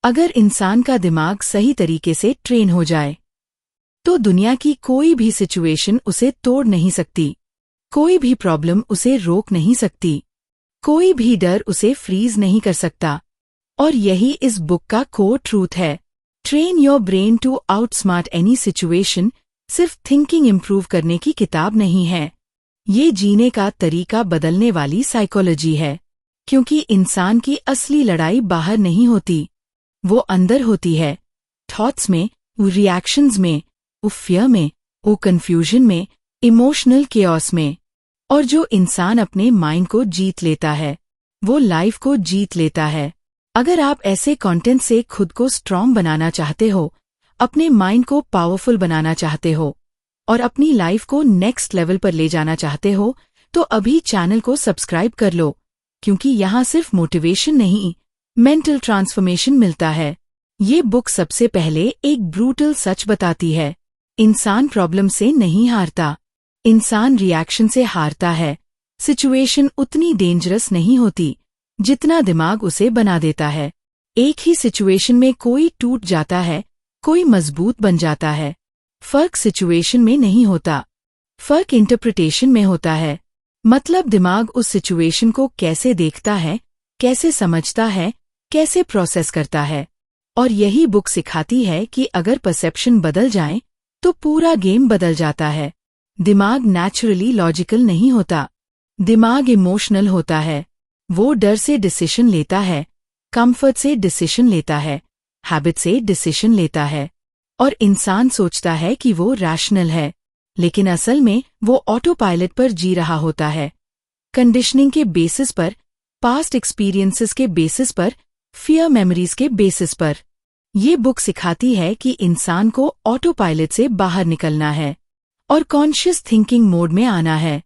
अगर इंसान का दिमाग सही तरीके से ट्रेन हो जाए तो दुनिया की कोई भी सिचुएशन उसे तोड़ नहीं सकती, कोई भी प्रॉब्लम उसे रोक नहीं सकती, कोई भी डर उसे फ्रीज नहीं कर सकता। और यही इस बुक का कोर ट्रूथ है। Train your brain to outsmart any situation सिर्फ थिंकिंग इम्प्रूव करने की किताब नहीं है, ये जीने का तरीका बदलने वाली साइकोलॉजी है। क्योंकि इंसान की असली लड़ाई बाहर नहीं होती, वो अंदर होती है। थॉट्स में, वो रिएक्शंस में, वो फियर में, वो कंफ्यूजन में, इमोशनल केओस में। और जो इंसान अपने माइंड को जीत लेता है वो लाइफ को जीत लेता है। अगर आप ऐसे कंटेंट से खुद को स्ट्रॉन्ग बनाना चाहते हो, अपने माइंड को पावरफुल बनाना चाहते हो और अपनी लाइफ को नेक्स्ट लेवल पर ले जाना चाहते हो, तो अभी चैनल को सब्सक्राइब कर लो, क्योंकि यहाँ सिर्फ मोटिवेशन नहीं, मेंटल ट्रांसफॉर्मेशन मिलता है। ये बुक सबसे पहले एक ब्रूटल सच बताती है, इंसान प्रॉब्लम से नहीं हारता, इंसान रिएक्शन से हारता है। सिचुएशन उतनी डेंजरस नहीं होती जितना दिमाग उसे बना देता है। एक ही सिचुएशन में कोई टूट जाता है, कोई मजबूत बन जाता है। फर्क सिचुएशन में नहीं होता, फर्क इंटरप्रिटेशन में होता है। मतलब दिमाग उस सिचुएशन को कैसे देखता है, कैसे समझता है, कैसे प्रोसेस करता है। और यही बुक सिखाती है कि अगर परसेप्शन बदल जाए तो पूरा गेम बदल जाता है। दिमाग नेचुरली लॉजिकल नहीं होता, दिमाग इमोशनल होता है। वो डर से डिसीजन लेता है, कंफर्ट से डिसीजन लेता है, हैबिट से डिसीजन लेता है। और इंसान सोचता है कि वो रैशनल है, लेकिन असल में वो ऑटो पायलट पर जी रहा होता है। कंडीशनिंग के बेसिस पर, पास्ट एक्सपीरियंसेस के बेसिस पर, फियर मेमोरीज के बेसिस पर। ये बुक सिखाती है कि इंसान को ऑटो पायलट से बाहर निकलना है और कॉन्शियस थिंकिंग मोड में आना है।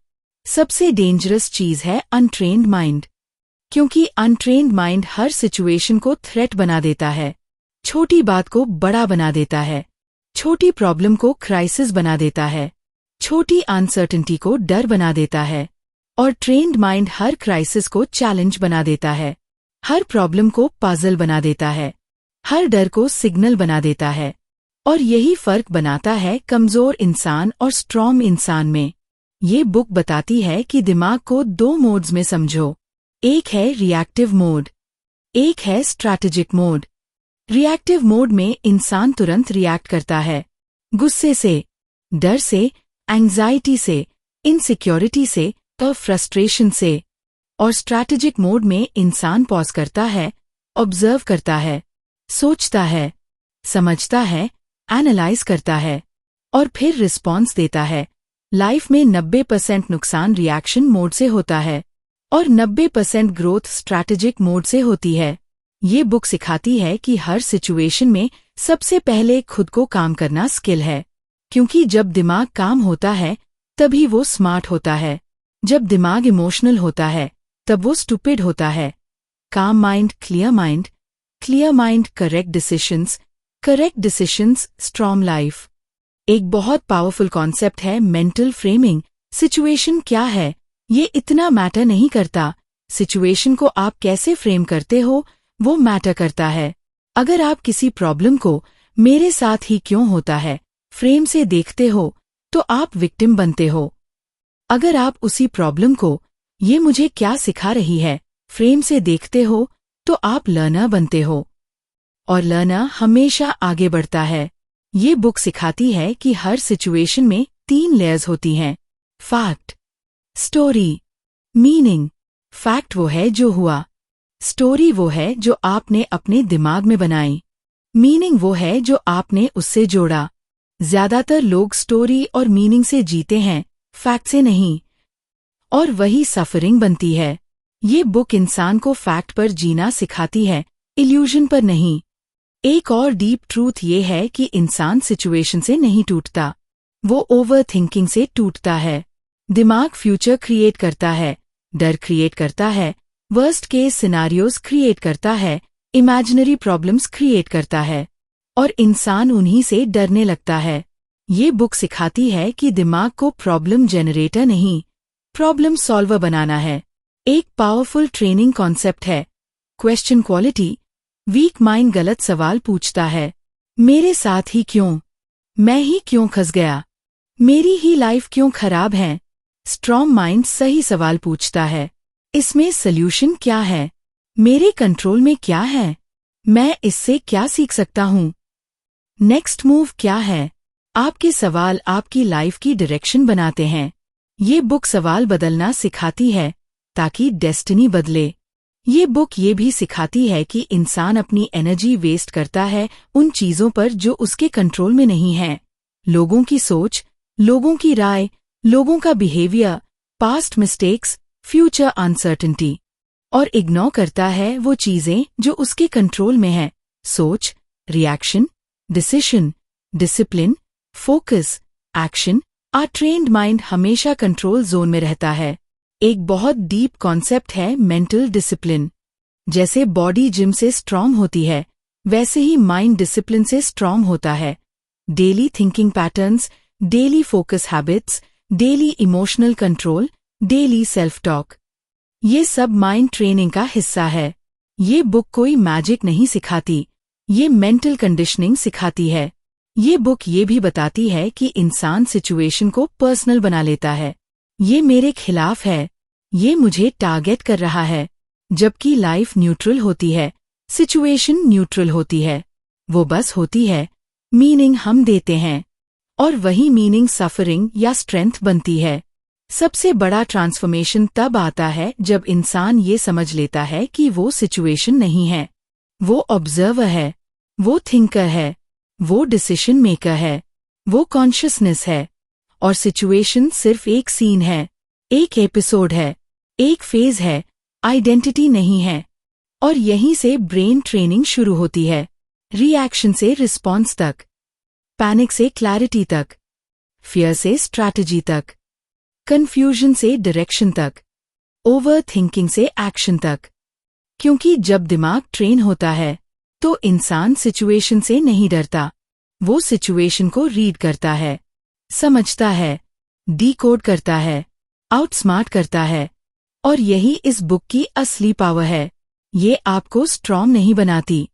सबसे डेंजरस चीज है अनट्रेन्ड माइंड, क्योंकि अनट्रेन्ड माइंड हर सिचुएशन को थ्रेट बना देता है, छोटी बात को बड़ा बना देता है, छोटी प्रॉब्लम को क्राइसिस बना देता है, छोटी अनसर्टेनिटी को डर बना देता है। और ट्रेन्ड माइंड हर क्राइसिस को चैलेंज बना देता है, हर प्रॉब्लम को पजल बना देता है, हर डर को सिग्नल बना देता है। और यही फर्क बनाता है कमजोर इंसान और स्ट्रॉन्ग इंसान में। ये बुक बताती है कि दिमाग को दो मोड्स में समझो, एक है रिएक्टिव मोड, एक है स्ट्रैटेजिक मोड। रिएक्टिव मोड में इंसान तुरंत रिएक्ट करता है, गुस्से से, डर से, एंग्जाइटी से, इनसिक्योरिटी से और फ्रस्ट्रेशन से। और स्ट्रैटेजिक मोड में इंसान पॉज करता है, ऑब्जर्व करता है, सोचता है, समझता है, एनालाइज करता है और फिर रिस्पॉन्स देता है। लाइफ में 90% नुकसान रिएक्शन मोड से होता है और 90% ग्रोथ स्ट्रैटेजिक मोड से होती है। ये बुक सिखाती है कि हर सिचुएशन में सबसे पहले खुद को काम करना स्किल है, क्योंकि जब दिमाग काम होता है तभी वो स्मार्ट होता है, जब दिमाग इमोशनल होता है तब वो स्टूपिड होता है। काम mind, clear mind correct decisions strong life. एक बहुत पावरफुल कॉन्सेप्ट है मेंटल फ्रेमिंग। सिचुएशन क्या है ये इतना मैटर नहीं करता, सिचुएशन को आप कैसे फ्रेम करते हो वो मैटर करता है। अगर आप किसी प्रॉब्लम को मेरे साथ ही क्यों होता है फ्रेम से देखते हो तो आप विक्टिम बनते हो। अगर आप उसी प्रॉब्लम को ये मुझे क्या सिखा रही है फ्रेम से देखते हो तो आप लर्नर बनते हो, और लर्नर हमेशा आगे बढ़ता है। ये बुक सिखाती है कि हर सिचुएशन में 3 लेयर्स होती हैं, फैक्ट, स्टोरी, मीनिंग। फैक्ट वो है जो हुआ, स्टोरी वो है जो आपने अपने दिमाग में बनाई, मीनिंग वो है जो आपने उससे जोड़ा। ज्यादातर लोग स्टोरी और मीनिंग से जीते हैं, फैक्ट से नहीं, और वही सफरिंग बनती है। ये बुक इंसान को फैक्ट पर जीना सिखाती है, इल्यूजन पर नहीं। एक और डीप ट्रूथ ये है कि इंसान सिचुएशन से नहीं टूटता, वो ओवर थिंकिंग से टूटता है। दिमाग फ्यूचर क्रिएट करता है, डर क्रिएट करता है, वर्स्ट केस सिनारियोज क्रिएट करता है, इमेजिनरी प्रॉब्लम्स क्रिएट करता है, और इंसान उन्हीं से डरने लगता है। ये बुक सिखाती है कि दिमाग को प्रॉब्लम जनरेटर नहीं, प्रॉब्लम सॉल्वर बनाना है। एक पावरफुल ट्रेनिंग कॉन्सेप्ट है, क्वेश्चन क्वालिटी, वीक माइंड गलत सवाल पूछता है। मेरे साथ ही क्यों? मैं ही क्यों फंस गया? मेरी ही लाइफ क्यों खराब है? स्ट्रॉन्ग माइंड सही सवाल पूछता है। इसमें सल्यूशन क्या है? मेरे कंट्रोल में क्या है? मैं इससे क्या सीख सकता हूँ? नेक्स्ट मूव क्या है? आपके सवाल आपकी लाइफ की डायरेक्शन बनाते हैं। ये बुक सवाल बदलना सिखाती है ताकि डेस्टिनी बदले। ये बुक ये भी सिखाती है कि इंसान अपनी एनर्जी वेस्ट करता है उन चीजों पर जो उसके कंट्रोल में नहीं है। लोगों की सोच, लोगों की राय, लोगों का behaviour, past mistakes, future uncertainty, और इग्नोर करता है वो चीजें जो उसके कंट्रोल में है। सोच, reaction, decision, discipline, focus, action. Our trained mind हमेशा कंट्रोल जोन में रहता है। एक बहुत डीप कॉन्सेप्ट है मेंटल डिसिप्लिन। जैसे बॉडी जिम से स्ट्रांग होती है, वैसे ही माइंड डिसिप्लिन से स्ट्रांग होता है। Daily thinking patterns, daily focus habits, daily emotional control, daily self talk, ये सब माइंड ट्रेनिंग का हिस्सा है। ये बुक कोई मैजिक नहीं सिखाती, ये मेंटल कंडीशनिंग सिखाती है। ये बुक ये भी बताती है कि इंसान सिचुएशन को पर्सनल बना लेता है। ये मेरे खिलाफ है, ये मुझे टारगेट कर रहा है, जबकि लाइफ न्यूट्रल होती है, सिचुएशन न्यूट्रल होती है। वो बस होती है, मीनिंग हम देते हैं, और वही मीनिंग सफरिंग या स्ट्रेंथ बनती है। सबसे बड़ा ट्रांसफॉर्मेशन तब आता है जब इंसान ये समझ लेता है कि वो सिचुएशन नहीं है, वो ऑब्जर्वर है, वो थिंकर है, वो डिसीजन मेकर है, वो कॉन्शियसनेस है, और सिचुएशन सिर्फ एक सीन है, एक एपिसोड है, एक फेज है, आइडेंटिटी नहीं है। और यहीं से ब्रेन ट्रेनिंग शुरू होती है, रिएक्शन से रिस्पॉन्स तक, पैनिक से क्लैरिटी तक, फियर से स्ट्रैटेजी तक, कंफ्यूजन से डायरेक्शन तक, ओवर थिंकिंग से एक्शन तक। क्योंकि जब दिमाग ट्रेन होता है तो इंसान सिचुएशन से नहीं डरता, वो सिचुएशन को रीड करता है, समझता है, डीकोड करता है, आउटस्मार्ट करता है। और यही इस बुक की असली पावर है। ये आपको स्ट्रॉन्ग नहीं बनाती,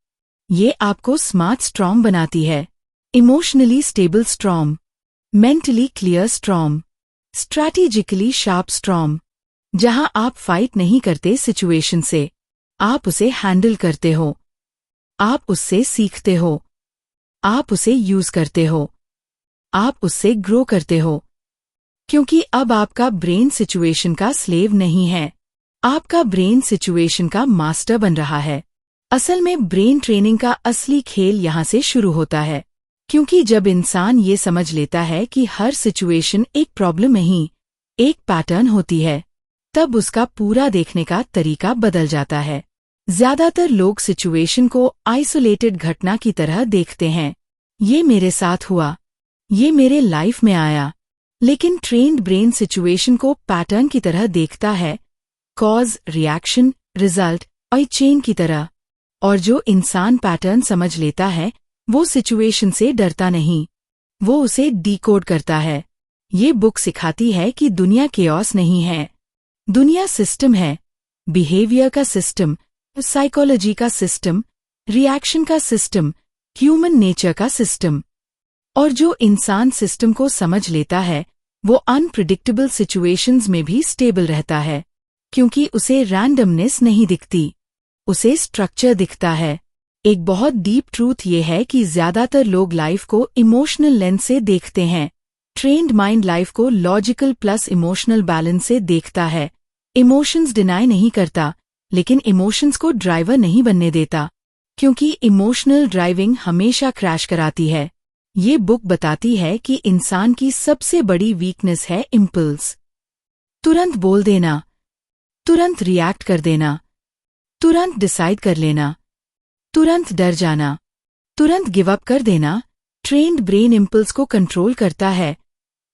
ये आपको स्मार्ट स्ट्रॉन्ग बनाती है। Emotionally stable strong, mentally clear strong, strategically sharp strong. जहां आप फाइट नहीं करते सिचुएशन से, आप उसे हैंडल करते हो, आप उससे सीखते हो, आप उसे यूज करते हो, आप उससे ग्रो करते हो। क्योंकि अब आपका ब्रेन सिचुएशन का स्लेव नहीं है, आपका ब्रेन सिचुएशन का मास्टर बन रहा है। असल में ब्रेन ट्रेनिंग का असली खेल यहाँ से शुरू होता है। क्योंकि जब इंसान ये समझ लेता है कि हर सिचुएशन एक प्रॉब्लम नहीं, एक पैटर्न होती है, तब उसका पूरा देखने का तरीका बदल जाता है। ज्यादातर लोग सिचुएशन को आइसोलेटेड घटना की तरह देखते हैं। ये मेरे साथ हुआ, ये मेरे लाइफ में आया। लेकिन ट्रेन्ड ब्रेन सिचुएशन को पैटर्न की तरह देखता है, कॉज, रिएक्शन, रिजल्ट और चेन की तरह। और जो इंसान पैटर्न समझ लेता है वो सिचुएशन से डरता नहीं, वो उसे डीकोड करता है। ये बुक सिखाती है कि दुनिया केओस नहीं है, दुनिया सिस्टम है, बिहेवियर का सिस्टम, साइकोलॉजी का सिस्टम, रिएक्शन का सिस्टम, ह्यूमन नेचर का सिस्टम। और जो इंसान सिस्टम को समझ लेता है वो अनप्रिडिक्टेबल सिचुएशंस में भी स्टेबल रहता है, क्योंकि उसे रैंडमनेस नहीं दिखती, उसे स्ट्रक्चर दिखता है। एक बहुत डीप ट्रूथ ये है कि ज्यादातर लोग लाइफ को इमोशनल लेंस से देखते हैं। ट्रेन्ड माइंड लाइफ को लॉजिकल प्लस इमोशनल बैलेंस से देखता है। इमोशंस डिनाई नहीं करता, लेकिन इमोशंस को ड्राइवर नहीं बनने देता, क्योंकि इमोशनल ड्राइविंग हमेशा क्रैश कराती है। ये बुक बताती है कि इंसान की सबसे बड़ी वीकनेस है इम्पल्स। तुरंत बोल देना, तुरंत रिएक्ट कर देना, तुरंत डिसाइड कर लेना, तुरंत डर जाना, तुरंत गिव अप कर देना। ट्रेन्ड ब्रेन इम्पल्स को कंट्रोल करता है,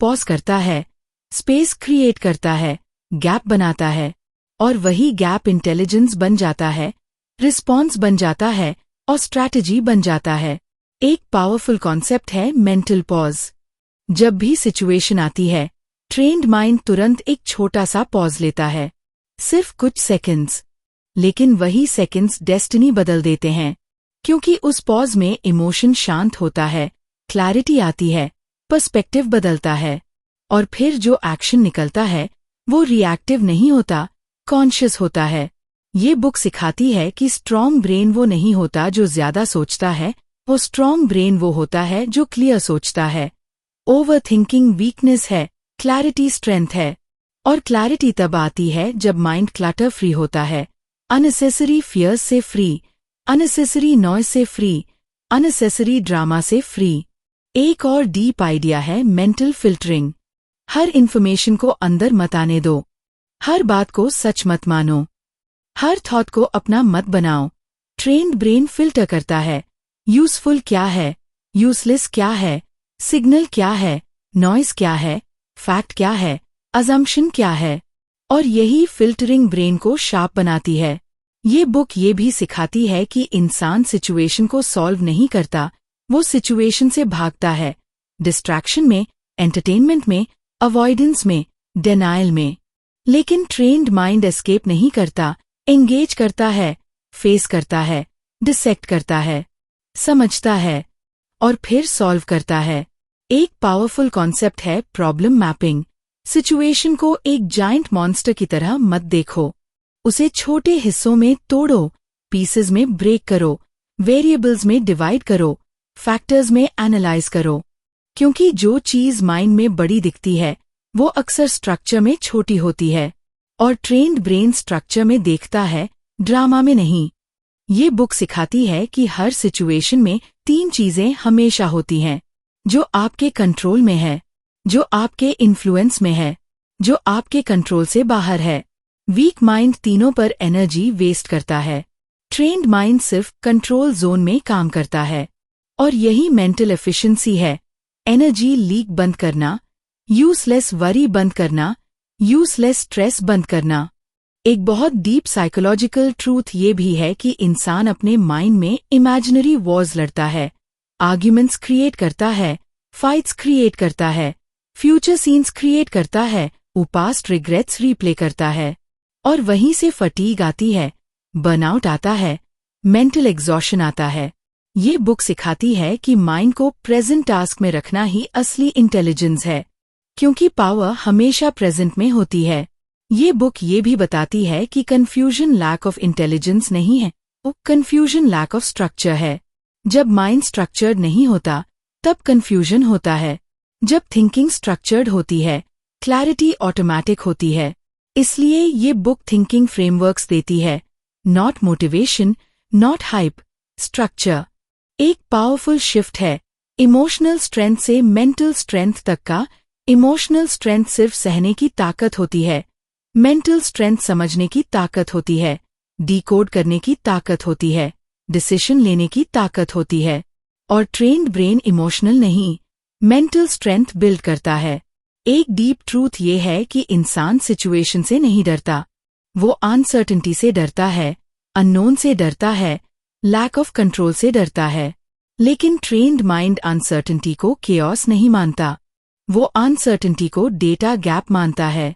पॉज करता है, स्पेस क्रिएट करता है, गैप बनाता है, और वही गैप इंटेलिजेंस बन जाता है, रिस्पॉन्स बन जाता है और स्ट्रैटेजी बन जाता है। एक पावरफुल कॉन्सेप्ट है मेंटल पॉज। जब भी सिचुएशन आती है, ट्रेन्ड माइंड तुरंत एक छोटा सा पॉज लेता है, सिर्फ कुछ सेकंड्स, लेकिन वही सेकंड्स डेस्टिनी बदल देते हैं। क्योंकि उस पॉज में इमोशन शांत होता है, क्लैरिटी आती है, पर्सपेक्टिव बदलता है, और फिर जो एक्शन निकलता है वो रिएक्टिव नहीं होता, कॉन्शियस होता है। ये बुक सिखाती है कि स्ट्रॉन्ग ब्रेन वो नहीं होता जो ज्यादा सोचता है, वो स्ट्रॉन्ग ब्रेन वो होता है जो क्लियर सोचता है। ओवर थिंकिंग वीकनेस है, क्लैरिटी स्ट्रेंथ है। और क्लैरिटी तब आती है जब माइंड क्लटर फ्री होता है, अननेसेसरी फियर्स से फ्री, अननेसेसरी नॉइज से फ्री, अननेसेसरी ड्रामा से फ्री। एक और डीप आइडिया है मेंटल फिल्टरिंग। हर इन्फॉर्मेशन को अंदर मत आने दो, हर बात को सच मत मानो, हर थॉट को अपना मत बनाओ। ट्रेन्ड ब्रेन फिल्टर करता है, यूजफुल क्या है, यूजलेस क्या है, सिग्नल क्या है, नॉइज क्या है, फैक्ट क्या है, अजम्पशन क्या है। और यही फिल्टरिंग ब्रेन को शार्प बनाती है। ये बुक ये भी सिखाती है कि इंसान सिचुएशन को सॉल्व नहीं करता, वो सिचुएशन से भागता है, डिस्ट्रैक्शन में, एंटरटेनमेंट में, अवॉइडेंस में, डिनायल में। लेकिन ट्रेन्ड माइंड एस्केप नहीं करता, एंगेज करता है, फेस करता है, डिसेक्ट करता है, समझता है, और फिर सॉल्व करता है। एक पावरफुल कॉन्सेप्ट है प्रॉब्लम मैपिंग। सिचुएशन को एक जायंट मॉन्स्टर की तरह मत देखो, उसे छोटे हिस्सों में तोड़ो, पीसेस में ब्रेक करो, वेरिएबल्स में डिवाइड करो, फैक्टर्स में एनालाइज करो। क्योंकि जो चीज माइंड में बड़ी दिखती है वो अक्सर स्ट्रक्चर में छोटी होती है, और ट्रेन्ड ब्रेन स्ट्रक्चर में देखता है, ड्रामा में नहीं। ये बुक सिखाती है कि हर सिचुएशन में 3 चीजें हमेशा होती हैं, जो आपके कंट्रोल में है, जो आपके इन्फ्लुएंस में है, जो आपके कंट्रोल से बाहर है। वीक माइंड तीनों पर एनर्जी वेस्ट करता है, ट्रेन्ड माइंड सिर्फ कंट्रोल जोन में काम करता है। और यही मेंटल एफिशिएंसी है, एनर्जी लीक बंद करना, यूजलेस वरी बंद करना, यूजलेस स्ट्रेस बंद करना। एक बहुत डीप साइकोलॉजिकल ट्रूथ ये भी है कि इंसान अपने माइंड में इमेजिनरी वॉर्स लड़ता है, आर्ग्यूमेंट्स क्रिएट करता है, फाइट्स क्रिएट करता है, फ्यूचर सीन्स क्रिएट करता है, वो पास्ट रिग्रेट्स रिप्ले करता है। और वहीं से फटीग आती है, बर्नआउट आता है, मेंटल एग्जॉशन आता है। ये बुक सिखाती है कि माइंड को प्रेजेंट टास्क में रखना ही असली इंटेलिजेंस है, क्योंकि पावर हमेशा प्रेजेंट में होती है। ये बुक ये भी बताती है कि कंफ्यूजन लैक ऑफ इंटेलिजेंस नहीं है, वो कंफ्यूजन लैक ऑफ स्ट्रक्चर है। जब माइंड स्ट्रक्चर्ड नहीं होता तब कंफ्यूजन होता है, जब थिंकिंग स्ट्रक्चर्ड होती है क्लैरिटी ऑटोमेटिक होती है। इसलिए ये बुक थिंकिंग फ्रेमवर्क्स देती है, not motivation, not hype, structure. एक पावरफुल शिफ्ट है इमोशनल स्ट्रेंथ से मेंटल स्ट्रेंथ तक का। इमोशनल स्ट्रेंथ सिर्फ सहने की ताकत होती है, मेंटल स्ट्रेंथ समझने की ताकत होती है, डिकोड करने की ताकत होती है, डिसीजन लेने की ताकत होती है। और ट्रेन्ड ब्रेन इमोशनल नहीं, मेंटल स्ट्रेंथ बिल्ड करता है। एक डीप ट्रूथ ये है कि इंसान सिचुएशन से नहीं डरता, वो अनसर्टेनिटी से डरता है, अननोन से डरता है, लैक ऑफ कंट्रोल से डरता है। लेकिन ट्रेन्ड माइंड अनसर्टेनिटी को केओस नहीं मानता, वो अनसर्टेनिटी को डेटा गैप मानता है।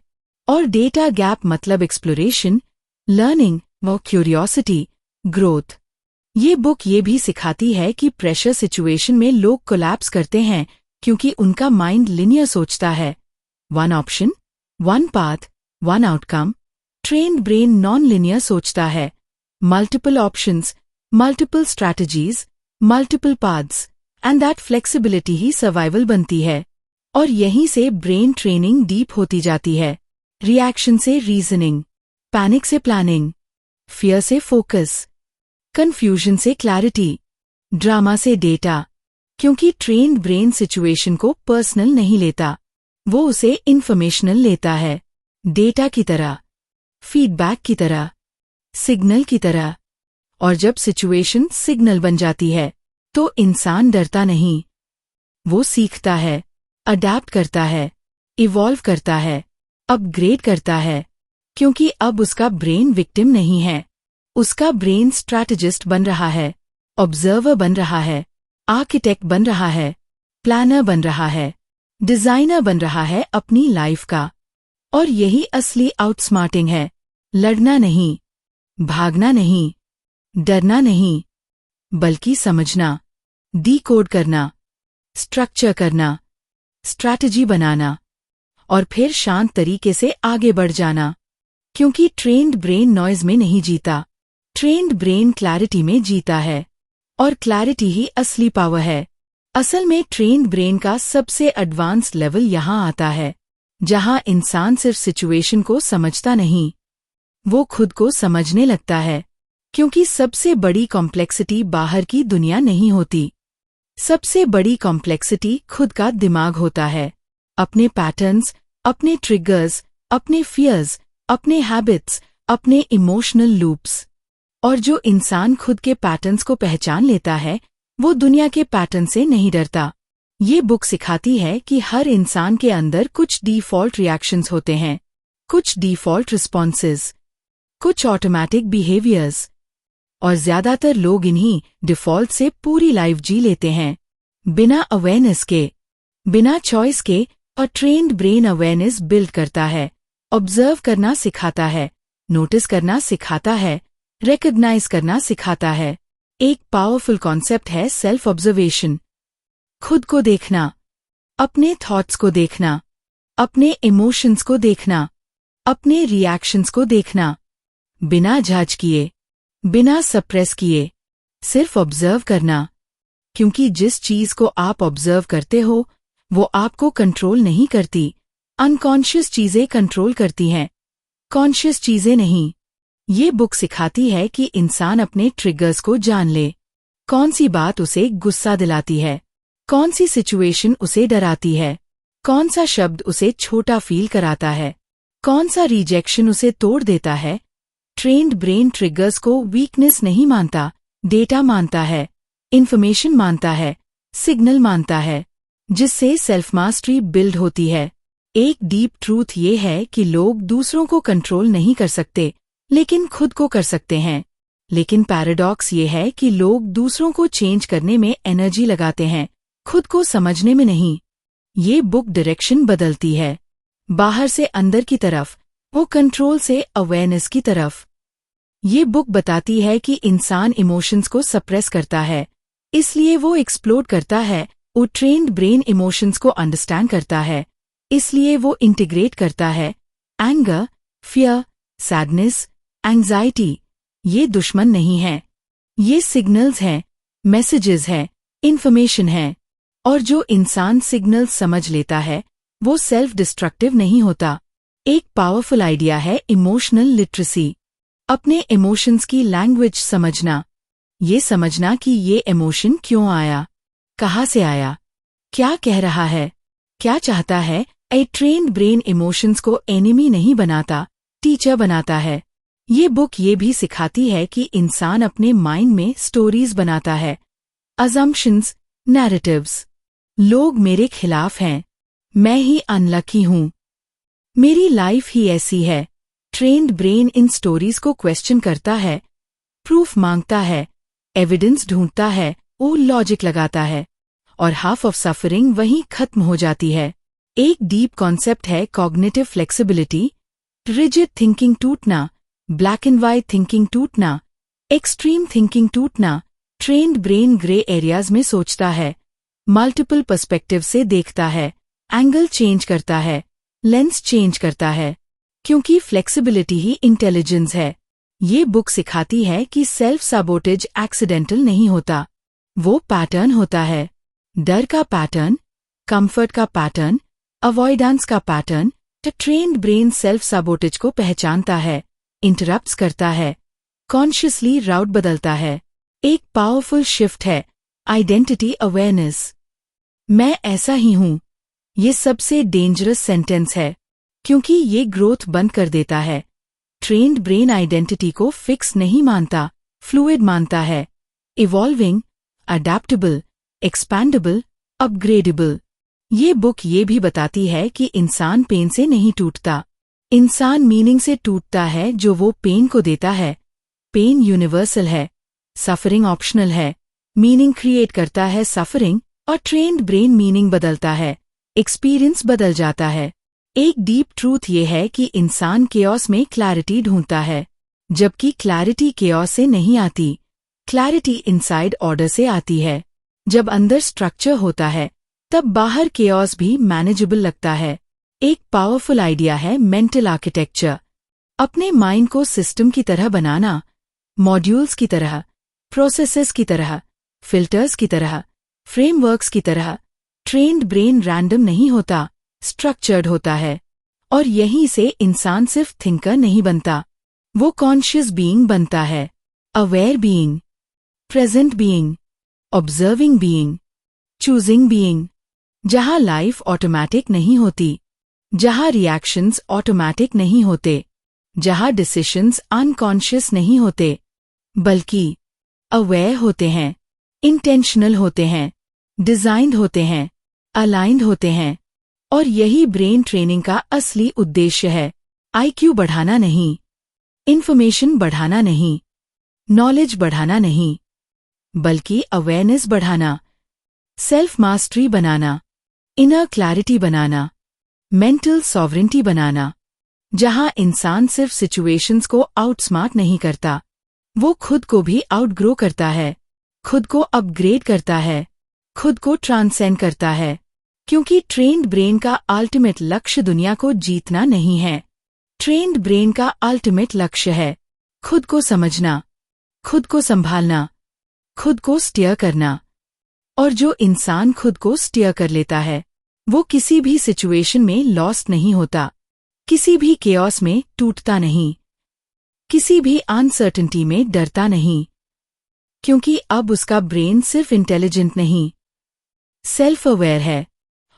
और डेटा गैप मतलब एक्सप्लोरेशन, लर्निंग व क्यूरियोसिटी, ग्रोथ। ये बुक ये भी सिखाती है कि प्रेशर सिचुएशन में लोग कोलैप्स करते हैं क्योंकि उनका माइंड लिनियर सोचता है, one option, one path, one outcome. Trained brain non linear सोचता है, multiple options, multiple strategies, multiple paths, and that flexibility ही सर्वाइवल बनती है। और यहीं से ब्रेन ट्रेनिंग डीप होती जाती है, रिएक्शन से रीजनिंग, पैनिक से प्लानिंग, फियर से फोकस, कंफ्यूजन से क्लैरिटी, ड्रामा से डेटा। क्योंकि ट्रेन्ड ब्रेन सिचुएशन को पर्सनल नहीं लेता, वो उसे इंफॉर्मेशनल लेता है, डेटा की तरह, फीडबैक की तरह, सिग्नल की तरह। और जब सिचुएशन सिग्नल बन जाती है तो इंसान डरता नहीं, वो सीखता है, अडैप्ट करता है, इवॉल्व करता है, अपग्रेड करता है। क्योंकि अब उसका ब्रेन विक्टिम नहीं है, उसका ब्रेन स्ट्रैटेजिस्ट बन रहा है, ऑब्जर्वर बन रहा है, आर्किटेक्ट बन रहा है, प्लानर बन रहा है, डिजाइनर बन रहा है अपनी लाइफ का। और यही असली आउटस्मार्टिंग है, लड़ना नहीं, भागना नहीं, डरना नहीं, बल्कि समझना, डीकोड करना, स्ट्रक्चर करना, स्ट्रैटेजी बनाना और फिर शांत तरीके से आगे बढ़ जाना। क्योंकि ट्रेन्ड ब्रेन नॉइज में नहीं जीता, ट्रेन्ड ब्रेन क्लैरिटी में जीता है। और क्लैरिटी ही असली पावर है। असल में ट्रेन्ड ब्रेन का सबसे एडवांस लेवल यहाँ आता है, जहाँ इंसान सिर्फ सिचुएशन को समझता नहीं, वो खुद को समझने लगता है। क्योंकि सबसे बड़ी कॉम्प्लेक्सिटी बाहर की दुनिया नहीं होती, सबसे बड़ी कॉम्प्लेक्सिटी खुद का दिमाग होता है। अपने पैटर्न्स, अपने ट्रिगर्स, अपने फियर्स, अपने हैबिट्स, अपने इमोशनल लूप्स। और जो इंसान खुद के पैटर्न्स को पहचान लेता है, वो दुनिया के पैटर्न से नहीं डरता। ये बुक सिखाती है कि हर इंसान के अंदर कुछ डिफ़ॉल्ट रिएक्शंस होते हैं, कुछ डिफ़ॉल्ट रिस्पॉन्सेज, कुछ ऑटोमैटिक बिहेवियर्स, और ज्यादातर लोग इन्हीं डिफ़ॉल्ट से पूरी लाइफ जी लेते हैं, बिना अवेयरनेस के, बिना चॉइस के। और ट्रेन्ड ब्रेन अवेयरनेस बिल्ड करता है, ऑब्जर्व करना सिखाता है, नोटिस करना सिखाता है, रिकॉग्नाइज करना सिखाता है। एक पावरफुल कॉन्सेप्ट है सेल्फ ऑब्जर्वेशन। खुद को देखना, अपने थॉट्स को देखना, अपने इमोशंस को देखना, अपने रिएक्शंस को देखना, बिना जज किए, बिना सप्रेस किए, सिर्फ ऑब्जर्व करना। क्योंकि जिस चीज को आप ऑब्जर्व करते हो, वो आपको कंट्रोल नहीं करती। अनकॉन्शियस चीजें कंट्रोल करती हैं, कॉन्शियस चीजें नहीं। ये बुक सिखाती है कि इंसान अपने ट्रिगर्स को जान ले। कौन सी बात उसे गुस्सा दिलाती है, कौन सी सिचुएशन उसे डराती है, कौन सा शब्द उसे छोटा फील कराता है, कौन सा रिजेक्शन उसे तोड़ देता है। ट्रेन्ड ब्रेन ट्रिगर्स को वीकनेस नहीं मानता, डेटा मानता है, इंफॉर्मेशन मानता है, सिग्नल मानता है, जिससे सेल्फ मास्टरी बिल्ड होती है। एक डीप ट्रूथ ये है कि लोग दूसरों को कंट्रोल नहीं कर सकते, लेकिन खुद को कर सकते हैं। लेकिन पैराडॉक्स ये है कि लोग दूसरों को चेंज करने में एनर्जी लगाते हैं, खुद को समझने में नहीं। ये बुक डायरेक्शन बदलती है, बाहर से अंदर की तरफ, वो कंट्रोल से अवेयरनेस की तरफ। ये बुक बताती है कि इंसान इमोशंस को सप्रेस करता है, इसलिए वो एक्सप्लोड करता है। वो ट्रेन्ड ब्रेन इमोशंस को अंडरस्टैंड करता है, इसलिए वो इंटीग्रेट करता है। एंगर, फियर, सैडनेस, एंग्जाइटी ये दुश्मन नहीं है, ये सिग्नल्स हैं, मैसेजेस हैं, इन्फॉर्मेशन है। और जो इंसान सिग्नल समझ लेता है, वो सेल्फ डिस्ट्रक्टिव नहीं होता। एक पावरफुल आइडिया है इमोशनल लिटरेसी। अपने इमोशंस की लैंग्वेज समझना, ये समझना कि ये इमोशन क्यों आया, कहाँ से आया, क्या कह रहा है, क्या चाहता है। ए ट्रेन्ड ब्रेन इमोशंस को एनिमी नहीं बनाता, टीचर बनाता है। ये बुक ये भी सिखाती है कि इंसान अपने माइंड में स्टोरीज बनाता है, अजम्पशंस, नैरेटिव्स। लोग मेरे खिलाफ हैं, मैं ही अनलकी हूँ, मेरी लाइफ ही ऐसी है। ट्रेन्ड ब्रेन इन स्टोरीज को क्वेश्चन करता है, प्रूफ मांगता है, एविडेंस ढूंढता है, वो लॉजिक लगाता है, और हाफ ऑफ सफरिंग वहीं खत्म हो जाती है। एक डीप कॉन्सेप्ट है कॉग्निटिव फ्लेक्सिबिलिटी। रिजिड थिंकिंग टूटना, ब्लैक एंड व्हाइट थिंकिंग टूटना, एक्सट्रीम थिंकिंग टूटना। ट्रेन्ड ब्रेन ग्रे एरियाज में सोचता है, मल्टीपल पर्सपेक्टिव से देखता है, एंगल चेंज करता है, लेंस चेंज करता है। क्योंकि फ्लेक्सिबिलिटी ही इंटेलिजेंस है। ये बुक सिखाती है कि सेल्फ सबोटेज एक्सीडेंटल नहीं होता, वो पैटर्न होता है। डर का पैटर्न, कंफर्ट का पैटर्न, अवॉइडेंस का pattern. Trained brain self sabotage को पहचानता है, इंटरप्ट्स करता है, कॉन्शियसली राउट बदलता है। एक पावरफुल शिफ्ट है आइडेंटिटी अवेयरनेस। मैं ऐसा ही हूँ, ये सबसे डेंजरस सेंटेंस है, क्योंकि ये ग्रोथ बंद कर देता है। ट्रेन्ड ब्रेन आइडेंटिटी को फिक्स नहीं मानता, फ्लूइड मानता है, इवॉल्विंग, अडैप्टेबल, एक्सपैंडेबल, अपग्रेडेबल। ये बुक ये भी बताती है कि इंसान पेन से नहीं टूटता, इंसान मीनिंग से टूटता है जो वो पेन को देता है। पेन यूनिवर्सल है, सफरिंग ऑप्शनल है। मीनिंग क्रिएट करता है सफरिंग, और ट्रेन्ड ब्रेन मीनिंग बदलता है, एक्सपीरियंस बदल जाता है। एक डीप ट्रूथ ये है कि इंसान केओस में क्लैरिटी ढूंढता है, जबकि क्लैरिटी केओस से नहीं आती, क्लैरिटी इनसाइड ऑर्डर से आती है। जब अंदर स्ट्रक्चर होता है तब बाहर केओस भी मैनेजेबल लगता है। एक पावरफुल आइडिया है मेंटल आर्किटेक्चर। अपने माइंड को सिस्टम की तरह बनाना, मॉड्यूल्स की तरह, प्रोसेसेस की तरह, फिल्टर्स की तरह, फ्रेमवर्क्स की तरह। ट्रेन्ड ब्रेन रैंडम नहीं होता, स्ट्रक्चर्ड होता है। और यहीं से इंसान सिर्फ थिंकर नहीं बनता, वो कॉन्शियस बीइंग बनता है। Aware being, present being, observing being, choosing being. जहां लाइफ ऑटोमैटिक नहीं होती, जहां रिएक्शंस ऑटोमैटिक नहीं होते, जहां डिसीशंस अनकॉन्शियस नहीं होते, बल्कि अवेयर होते हैं, इंटेंशनल होते हैं, डिजाइंड होते हैं, अलाइंड होते हैं। और यही ब्रेन ट्रेनिंग का असली उद्देश्य है। आईक्यू बढ़ाना नहीं, इंफॉर्मेशन बढ़ाना नहीं, नॉलेज बढ़ाना नहीं, बल्कि अवेयरनेस बढ़ाना, सेल्फ मास्टरी बनाना, इनर क्लैरिटी बनाना, मेंटल सॉवरेंटी बनाना। जहां इंसान सिर्फ सिचुएशंस को आउटस्मार्ट नहीं करता, वो खुद को भी आउटग्रो करता है, खुद को अपग्रेड करता है, खुद को ट्रांसेंड करता है। क्योंकि ट्रेन्ड ब्रेन का अल्टीमेट लक्ष्य दुनिया को जीतना नहीं है। ट्रेन्ड ब्रेन का अल्टीमेट लक्ष्य है खुद को समझना, खुद को संभालना, खुद को स्टीयर करना। और जो इंसान खुद को स्टीयर कर लेता है, वो किसी भी सिचुएशन में लॉस्ट नहीं होता, किसी भी केओस में टूटता नहीं, किसी भी अनसर्टेनिटी में डरता नहीं। क्योंकि अब उसका ब्रेन सिर्फ इंटेलिजेंट नहीं, सेल्फ अवेयर है।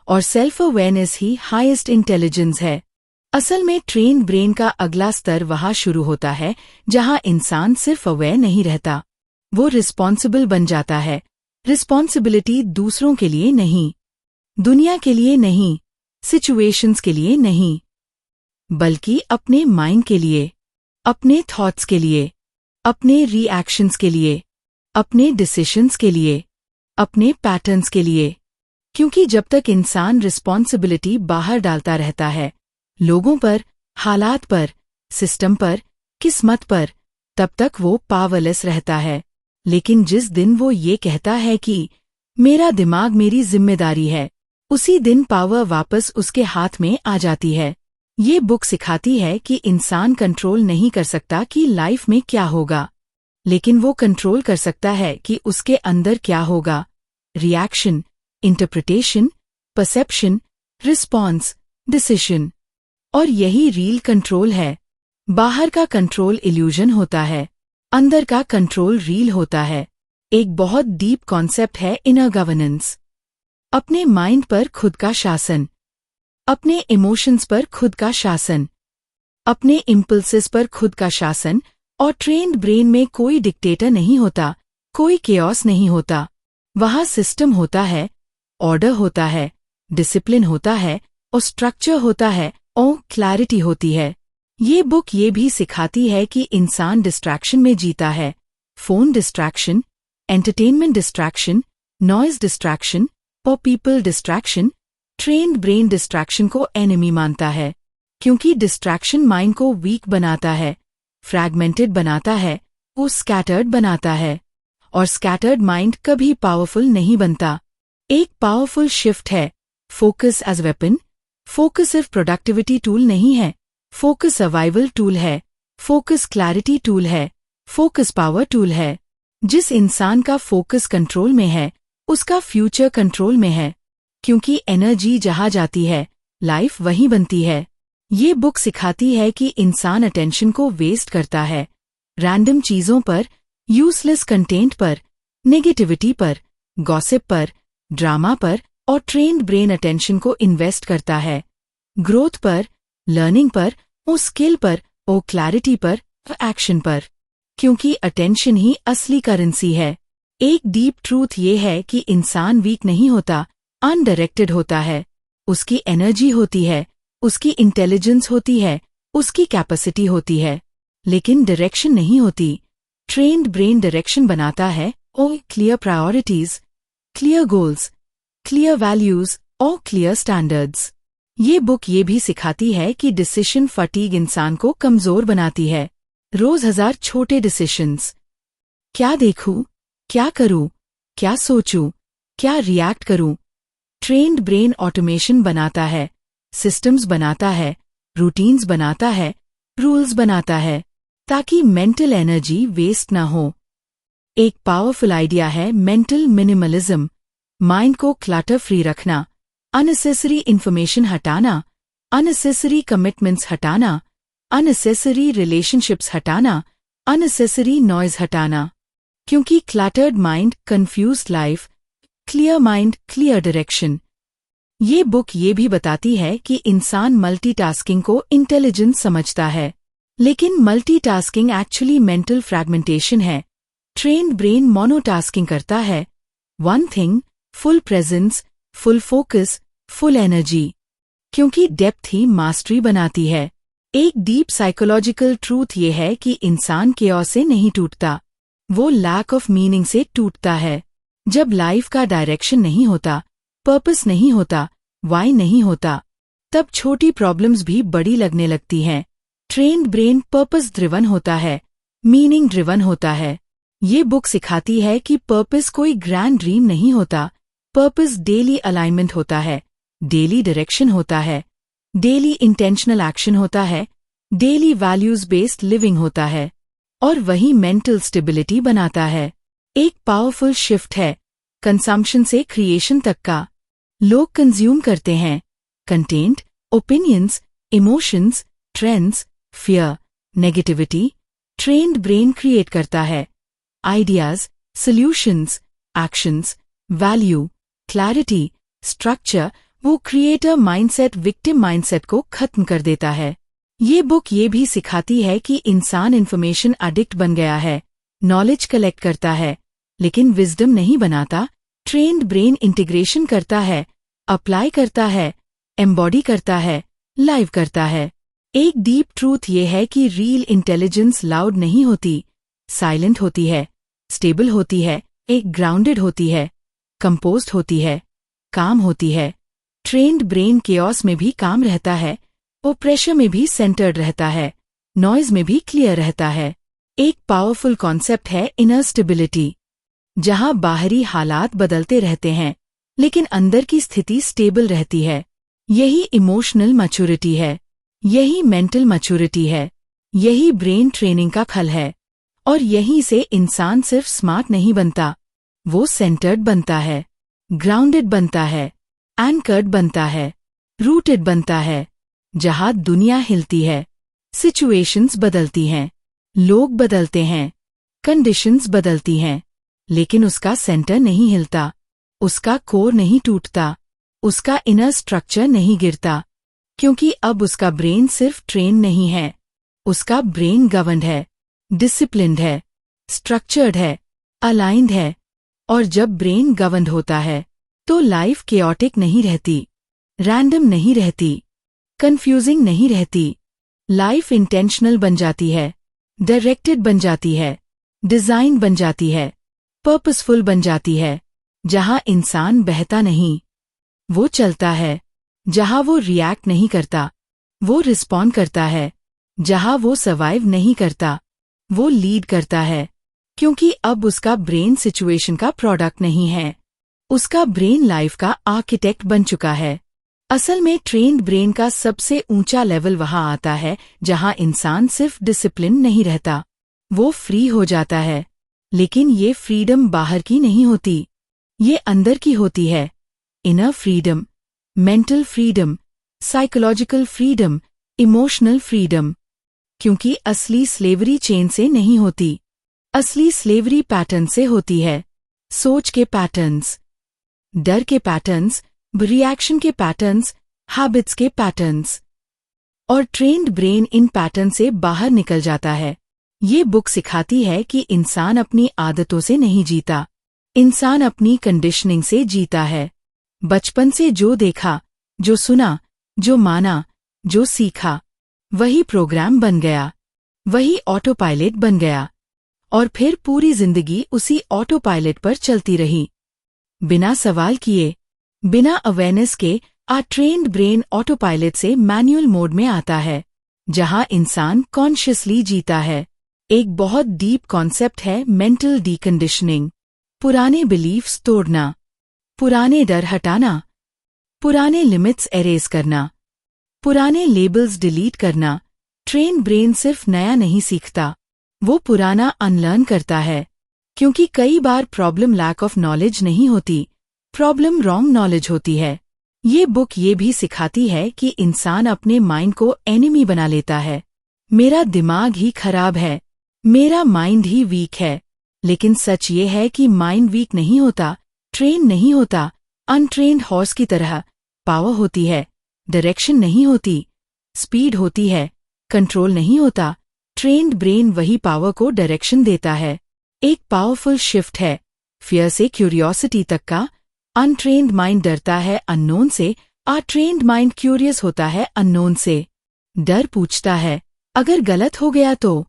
और सेल्फ अवेयरनेस ही हाईएस्ट इंटेलिजेंस है। असल में ट्रेन्ड ब्रेन का अगला स्तर वहां शुरू होता है जहां इंसान सिर्फ अवेयर नहीं रहता, वो रिस्पॉन्सिबल बन जाता है। रिस्पॉन्सिबिलिटी दूसरों के लिए नहीं, दुनिया के लिए नहीं, सिचुएशंस के लिए नहीं, बल्कि अपने माइंड के लिए, अपने थॉट्स के लिए, अपने रिएक्शंस के लिए, अपने डिसीशंस के लिए, अपने पैटर्न्स के लिए। क्योंकि जब तक इंसान रिस्पॉन्सिबिलिटी बाहर डालता रहता है, लोगों पर, हालात पर, सिस्टम पर, किस्मत पर, तब तक वो पावरलेस रहता है। लेकिन जिस दिन वो ये कहता है कि मेरा दिमाग मेरी जिम्मेदारी है, उसी दिन पावर वापस उसके हाथ में आ जाती है। ये बुक सिखाती है कि इंसान कंट्रोल नहीं कर सकता कि लाइफ में क्या होगा, लेकिन वो कंट्रोल कर सकता है कि उसके अंदर क्या होगा। Reaction, interpretation, perception, response, decision. और यही रियल कंट्रोल है। बाहर का कंट्रोल इल्यूजन होता है, अंदर का कंट्रोल रियल होता है। एक बहुत डीप कॉन्सेप्ट है इनर गवर्नेंस। अपने माइंड पर खुद का शासन, अपने इमोशंस पर खुद का शासन, अपने इम्पल्सेस पर खुद का शासन। और ट्रेन्ड ब्रेन में कोई डिक्टेटर नहीं होता, कोई केओस नहीं होता। वहां सिस्टम होता है, ऑर्डर होता है, डिसिप्लिन होता है, और स्ट्रक्चर होता है, और क्लैरिटी होती है। ये बुक ये भी सिखाती है कि इंसान डिस्ट्रैक्शन में जीता है। Phone distraction, entertainment distraction, noise distraction और people distraction. Trained brain distraction को एनिमी मानता है, क्योंकि डिस्ट्रैक्शन माइंड को वीक बनाता है, फ्रैगमेंटेड बनाता है, वो स्कैटर्ड बनाता है। और स्कैटर्ड माइंड कभी पावरफुल नहीं बनता। एक पावरफुल शिफ्ट है फोकस एज वेपन। फोकस सिर्फ प्रोडक्टिविटी टूल नहीं है, फोकस सर्वाइवल टूल है, फोकस क्लैरिटी टूल है, फोकस पावर टूल है। जिस इंसान का फोकस कंट्रोल में है, उसका फ्यूचर कंट्रोल में है। क्योंकि एनर्जी जहां जाती है, लाइफ वहीं बनती है। ये बुक सिखाती है कि इंसान अटेंशन को वेस्ट करता है, रैंडम चीजों पर, यूजलेस कंटेंट पर, नेगेटिविटी पर, गॉसिप पर, ड्रामा पर। और ट्रेन्ड ब्रेन अटेंशन को इन्वेस्ट करता है ग्रोथ पर, लर्निंग पर, और स्किल पर, और क्लैरिटी पर, और एक्शन पर। क्योंकि अटेंशन ही असली करेंसी है। एक डीप ट्रूथ ये है कि इंसान वीक नहीं होता, अनडायरेक्टेड होता है। उसकी एनर्जी होती है, उसकी इंटेलिजेंस होती है, उसकी कैपेसिटी होती है, लेकिन डायरेक्शन नहीं होती। ट्रेन्ड ब्रेन डायरेक्शन बनाता है, और clear priorities, clear goals, clear values और क्लियर स्टैंडर्ड्स। ये बुक ये भी सिखाती है कि डिसीजन फटीग इंसान को कमजोर बनाती है। रोज 1000 छोटे डिसीजंस, क्या देखूं, क्या करूं, क्या सोचूं, क्या रिएक्ट करूं। ट्रेन्ड ब्रेन ऑटोमेशन बनाता है, सिस्टम्स बनाता है, रूटीन्स बनाता है, रूल्स बनाता है, ताकि मेंटल एनर्जी वेस्ट ना हो। एक पावरफुल आइडिया है मेंटल मिनिमलिज्म। माइंड को क्लटर फ्री रखना, अननेसेसरी इंफॉर्मेशन हटाना, अननेसेसरी कमिटमेंट्स हटाना, अननेसेसरी रिलेशनशिप्स हटाना, अननेसेसरी नॉइज हटाना। क्योंकि cluttered mind confused life, clear mind clear direction. ये बुक ये भी बताती है कि इंसान मल्टीटास्किंग को इंटेलिजेंस समझता है, लेकिन मल्टीटास्किंग एक्चुअली मेंटल फ्रैगमेंटेशन है। ट्रेन्ड ब्रेन मोनोटास्किंग करता है, one thing, full presence, full focus, full energy. क्योंकि डेप्थ ही मास्टरी बनाती है। एक डीप साइकोलॉजिकल ट्रूथ ये है कि इंसान केओस से नहीं टूटता, वो लैक ऑफ मीनिंग से टूटता है। जब लाइफ का डायरेक्शन नहीं होता, पर्पस नहीं होता, वाई नहीं होता, तब छोटी प्रॉब्लम्स भी बड़ी लगने लगती हैं। ट्रेन्ड ब्रेन पर्पस ड्रिवन होता है, मीनिंग ड्रिवन होता है। ये बुक सिखाती है कि पर्पस कोई ग्रैंड ड्रीम नहीं होता, पर्पस डेली अलाइनमेंट होता है, डेली डायरेक्शन होता है, डेली इंटेंशनल एक्शन होता है, डेली वैल्यूज बेस्ड लिविंग होता है, और वही मेंटल स्टेबिलिटी बनाता है। एक पावरफुल शिफ्ट है कंजम्पशन से क्रिएशन तक का। लोग कंज्यूम करते हैं content, opinions, emotions, trends, fear, negativity. Trained brain create करता है ideas, solutions, actions, value, clarity, structure. वो क्रिएटर माइंडसेट विक्टिम माइंडसेट को खत्म कर देता है। ये बुक ये भी सिखाती है कि इंसान इन्फॉर्मेशन एडिक्ट बन गया है, नॉलेज कलेक्ट करता है, लेकिन विजडम नहीं बनाता। ट्रेन्ड ब्रेन इंटीग्रेशन करता है, अप्लाई करता है, एम्बॉडी करता है, लाइव करता है। एक डीप ट्रूथ ये है कि रियल इंटेलिजेंस लाउड नहीं होती, साइलेंट होती है, स्टेबल होती है, एक ग्राउंडेड होती है, कंपोज्ड होती है, काम होती है। ट्रेन्ड ब्रेन केओस में भी काम रहता है, वो प्रेशर में भी सेंटर्ड रहता है, नॉइज में भी क्लियर रहता है। एक पावरफुल कॉन्सेप्ट है इनर स्टेबिलिटी, जहां बाहरी हालात बदलते रहते हैं, लेकिन अंदर की स्थिति स्टेबल रहती है। यही इमोशनल मैच्योरिटी है, यही मेंटल मैच्योरिटी है, यही ब्रेन ट्रेनिंग का फल है। और यहीं से इंसान सिर्फ स्मार्ट नहीं बनता, वो सेंटर्ड बनता है, ग्राउंडेड बनता है, एंकर्ड बनता है, रूटेड बनता है। जहां दुनिया हिलती है, सिचुएशंस बदलती हैं, लोग बदलते हैं, कंडीशंस बदलती हैं, लेकिन उसका सेंटर नहीं हिलता, उसका कोर नहीं टूटता, उसका इनर स्ट्रक्चर नहीं गिरता। क्योंकि अब उसका ब्रेन सिर्फ ट्रेन नहीं है, उसका ब्रेन गवर्नड है, डिसिप्लिन्ड है, स्ट्रक्चर्ड है, अलाइन्ड है। और जब ब्रेन गवर्नड होता है तो लाइफ केओटिक नहीं रहती, रैंडम नहीं रहती, कंफ्यूजिंग नहीं रहती। लाइफ इंटेंशनल बन जाती है, डायरेक्टेड बन जाती है, डिजाइन बन जाती है, पर्पसफुल बन जाती है। जहां इंसान बहता नहीं, वो चलता है। जहां वो रिएक्ट नहीं करता, वो रिस्पॉन्ड करता है। जहां वो सर्वाइव नहीं करता, वो लीड करता है। क्योंकि अब उसका ब्रेन सिचुएशन का प्रोडक्ट नहीं है, उसका ब्रेन लाइफ का आर्किटेक्ट बन चुका है। असल में ट्रेन्ड ब्रेन का सबसे ऊंचा लेवल वहां आता है जहां इंसान सिर्फ डिसिप्लिन नहीं रहता, वो फ्री हो जाता है। लेकिन ये फ्रीडम बाहर की नहीं होती, ये अंदर की होती है। Inner freedom, mental freedom, psychological freedom, emotional freedom. क्योंकि असली स्लेवरी चेन से नहीं होती, असली स्लेवरी पैटर्न से होती है। सोच के पैटर्न्स, डर के पैटर्न्स, रिएक्शन के पैटर्न्स, हैबिट्स के पैटर्न्स। और ट्रेन्ड ब्रेन इन पैटर्न से बाहर निकल जाता है। ये बुक सिखाती है कि इंसान अपनी आदतों से नहीं जीता, इंसान अपनी कंडीशनिंग से जीता है। बचपन से जो देखा, जो सुना, जो माना, जो सीखा, वही प्रोग्राम बन गया, वही ऑटो पायलट बन गया। और फिर पूरी जिंदगी उसी ऑटो पायलट पर चलती रही, बिना सवाल किए, बिना अवेयरनेस के। ट्रेन्ड ब्रेन ऑटो पायलट से मैनुअल मोड में आता है, जहां इंसान कॉन्शियसली जीता है। एक बहुत डीप कॉन्सेप्ट है मेंटल डीकंडीशनिंग। पुराने बिलीफ्स तोड़ना, पुराने डर हटाना, पुराने लिमिट्स एरेज करना, पुराने लेबल्स डिलीट करना। ट्रेन ब्रेन सिर्फ नया नहीं सीखता, वो पुराना अनलर्न करता है। क्योंकि कई बार प्रॉब्लम लैक ऑफ नॉलेज नहीं होती, प्रॉब्लम रॉन्ग नॉलेज होती है। ये बुक ये भी सिखाती है कि इंसान अपने माइंड को एनिमी बना लेता है। मेरा दिमाग ही खराब है, मेरा माइंड ही वीक है। लेकिन सच ये है कि माइंड वीक नहीं होता, ट्रेन नहीं होता। अनट्रेन्ड हॉर्स की तरह पावर होती है, डायरेक्शन नहीं होती। स्पीड होती है, कंट्रोल नहीं होता। ट्रेन्ड ब्रेन वही पावर को डायरेक्शन देता है। एक पावरफुल शिफ्ट है फियर से क्यूरियोसिटी तक का। अनट्रेन्ड माइंड डरता है अननोन से, ट्रेन्ड माइंड क्यूरियस होता है अननोन से। डर पूछता है अगर गलत हो गया तो,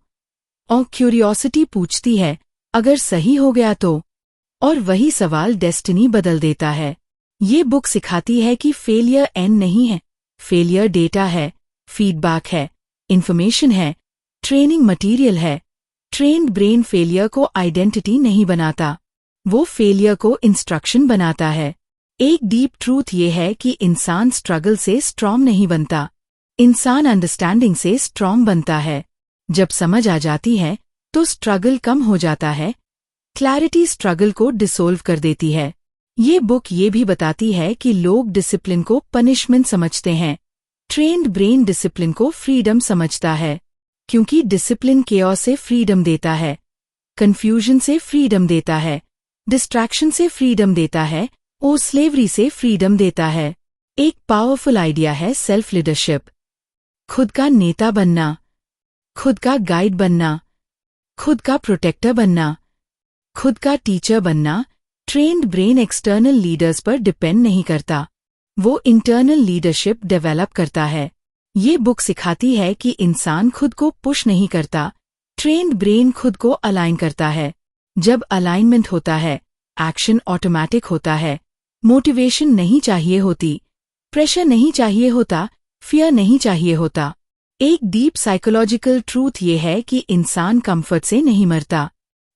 और क्यूरियोसिटी पूछती है अगर सही हो गया तो। और वही सवाल डेस्टिनी बदल देता है। ये बुक सिखाती है कि फेलियर एंड नहीं है, फेलियर डेटा है, फीडबैक है, इंफॉर्मेशन है, ट्रेनिंग मटेरियल है। ट्रेन्ड ब्रेन फेलियर को आइडेंटिटी नहीं बनाता, वो फेलियर को इंस्ट्रक्शन बनाता है। एक डीप ट्रूथ ये है कि इंसान स्ट्रगल से स्ट्रॉन्ग नहीं बनता, इंसान अंडरस्टैंडिंग से स्ट्रॉन्ग बनता है। जब समझ आ जाती है तो स्ट्रगल कम हो जाता है। क्लैरिटी स्ट्रगल को डिसोल्व कर देती है। ये बुक ये भी बताती है कि लोग डिसिप्लिन को पनिशमेंट समझते हैं, ट्रेन्ड ब्रेन डिसिप्लिन को फ्रीडम समझता है। क्योंकि डिसिप्लिन केओस से फ्रीडम देता है, कंफ्यूजन से फ्रीडम देता है, डिस्ट्रैक्शन से फ्रीडम देता है, और स्लेवरी से फ्रीडम देता है। एक पावरफुल आइडिया है सेल्फ लीडरशिप। खुद का नेता बनना, खुद का गाइड बनना, खुद का प्रोटेक्टर बनना, खुद का टीचर बनना। ट्रेन्ड ब्रेन एक्सटर्नल लीडर्स पर डिपेंड नहीं करता, वो इंटरनल लीडरशिप डेवलप करता है। ये बुक सिखाती है कि इंसान खुद को पुश नहीं करता, ट्रेन्ड ब्रेन खुद को अलाइन करता है। जब अलाइनमेंट होता है, एक्शन ऑटोमैटिक होता है। मोटिवेशन नहीं चाहिए होती, प्रेशर नहीं चाहिए होता, फियर नहीं चाहिए होता। एक डीप साइकोलॉजिकल ट्रूथ ये है कि इंसान कंफर्ट से नहीं मरता,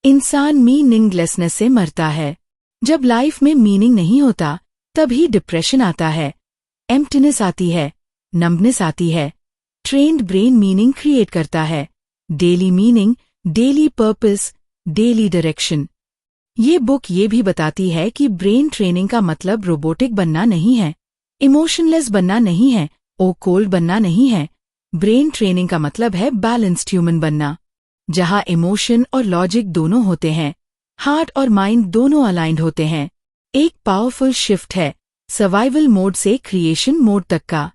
इंसान मीनिंगलेसनेस से मरता है। जब लाइफ में मीनिंग नहीं होता तभी डिप्रेशन आता है, एम्प्टीनेस आती है, नंबनेस आती है। ट्रेन्ड ब्रेन मीनिंग क्रिएट करता है, daily meaning, daily purpose, daily direction. ये बुक ये भी बताती है कि ब्रेन ट्रेनिंग का मतलब रोबोटिक बनना नहीं है, इमोशनलेस बनना नहीं है, और कोल्ड बनना नहीं है। ब्रेन ट्रेनिंग का मतलब है बैलेंस्ड ह्यूमन बनना, जहाँ इमोशन और लॉजिक दोनों होते हैं, हार्ट और माइंड दोनों अलाइंड होते हैं। एक पावरफुल शिफ्ट है सर्वाइवल मोड से क्रिएशन मोड तक का।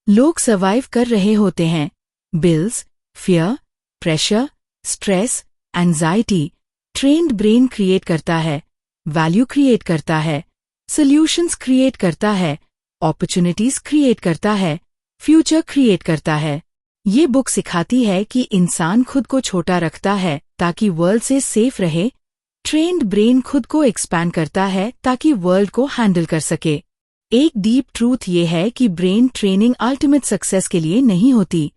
लोग सर्वाइव कर रहे होते हैं, bills, fear, pressure, stress, anxiety. Trained brain create करता है, वैल्यू क्रिएट करता है, सॉल्यूशंस क्रिएट करता है, अपॉर्चुनिटीज क्रिएट करता है, फ्यूचर क्रिएट करता है। ये बुक सिखाती है कि इंसान खुद को छोटा रखता है ताकि वर्ल्ड से सेफ रहे, ट्रेन्ड ब्रेन खुद को एक्सपैंड करता है ताकि वर्ल्ड को हैंडल कर सके। एक डीप ट्रूथ ये है कि ब्रेन ट्रेनिंग अल्टीमेट सक्सेस के लिए नहीं होती,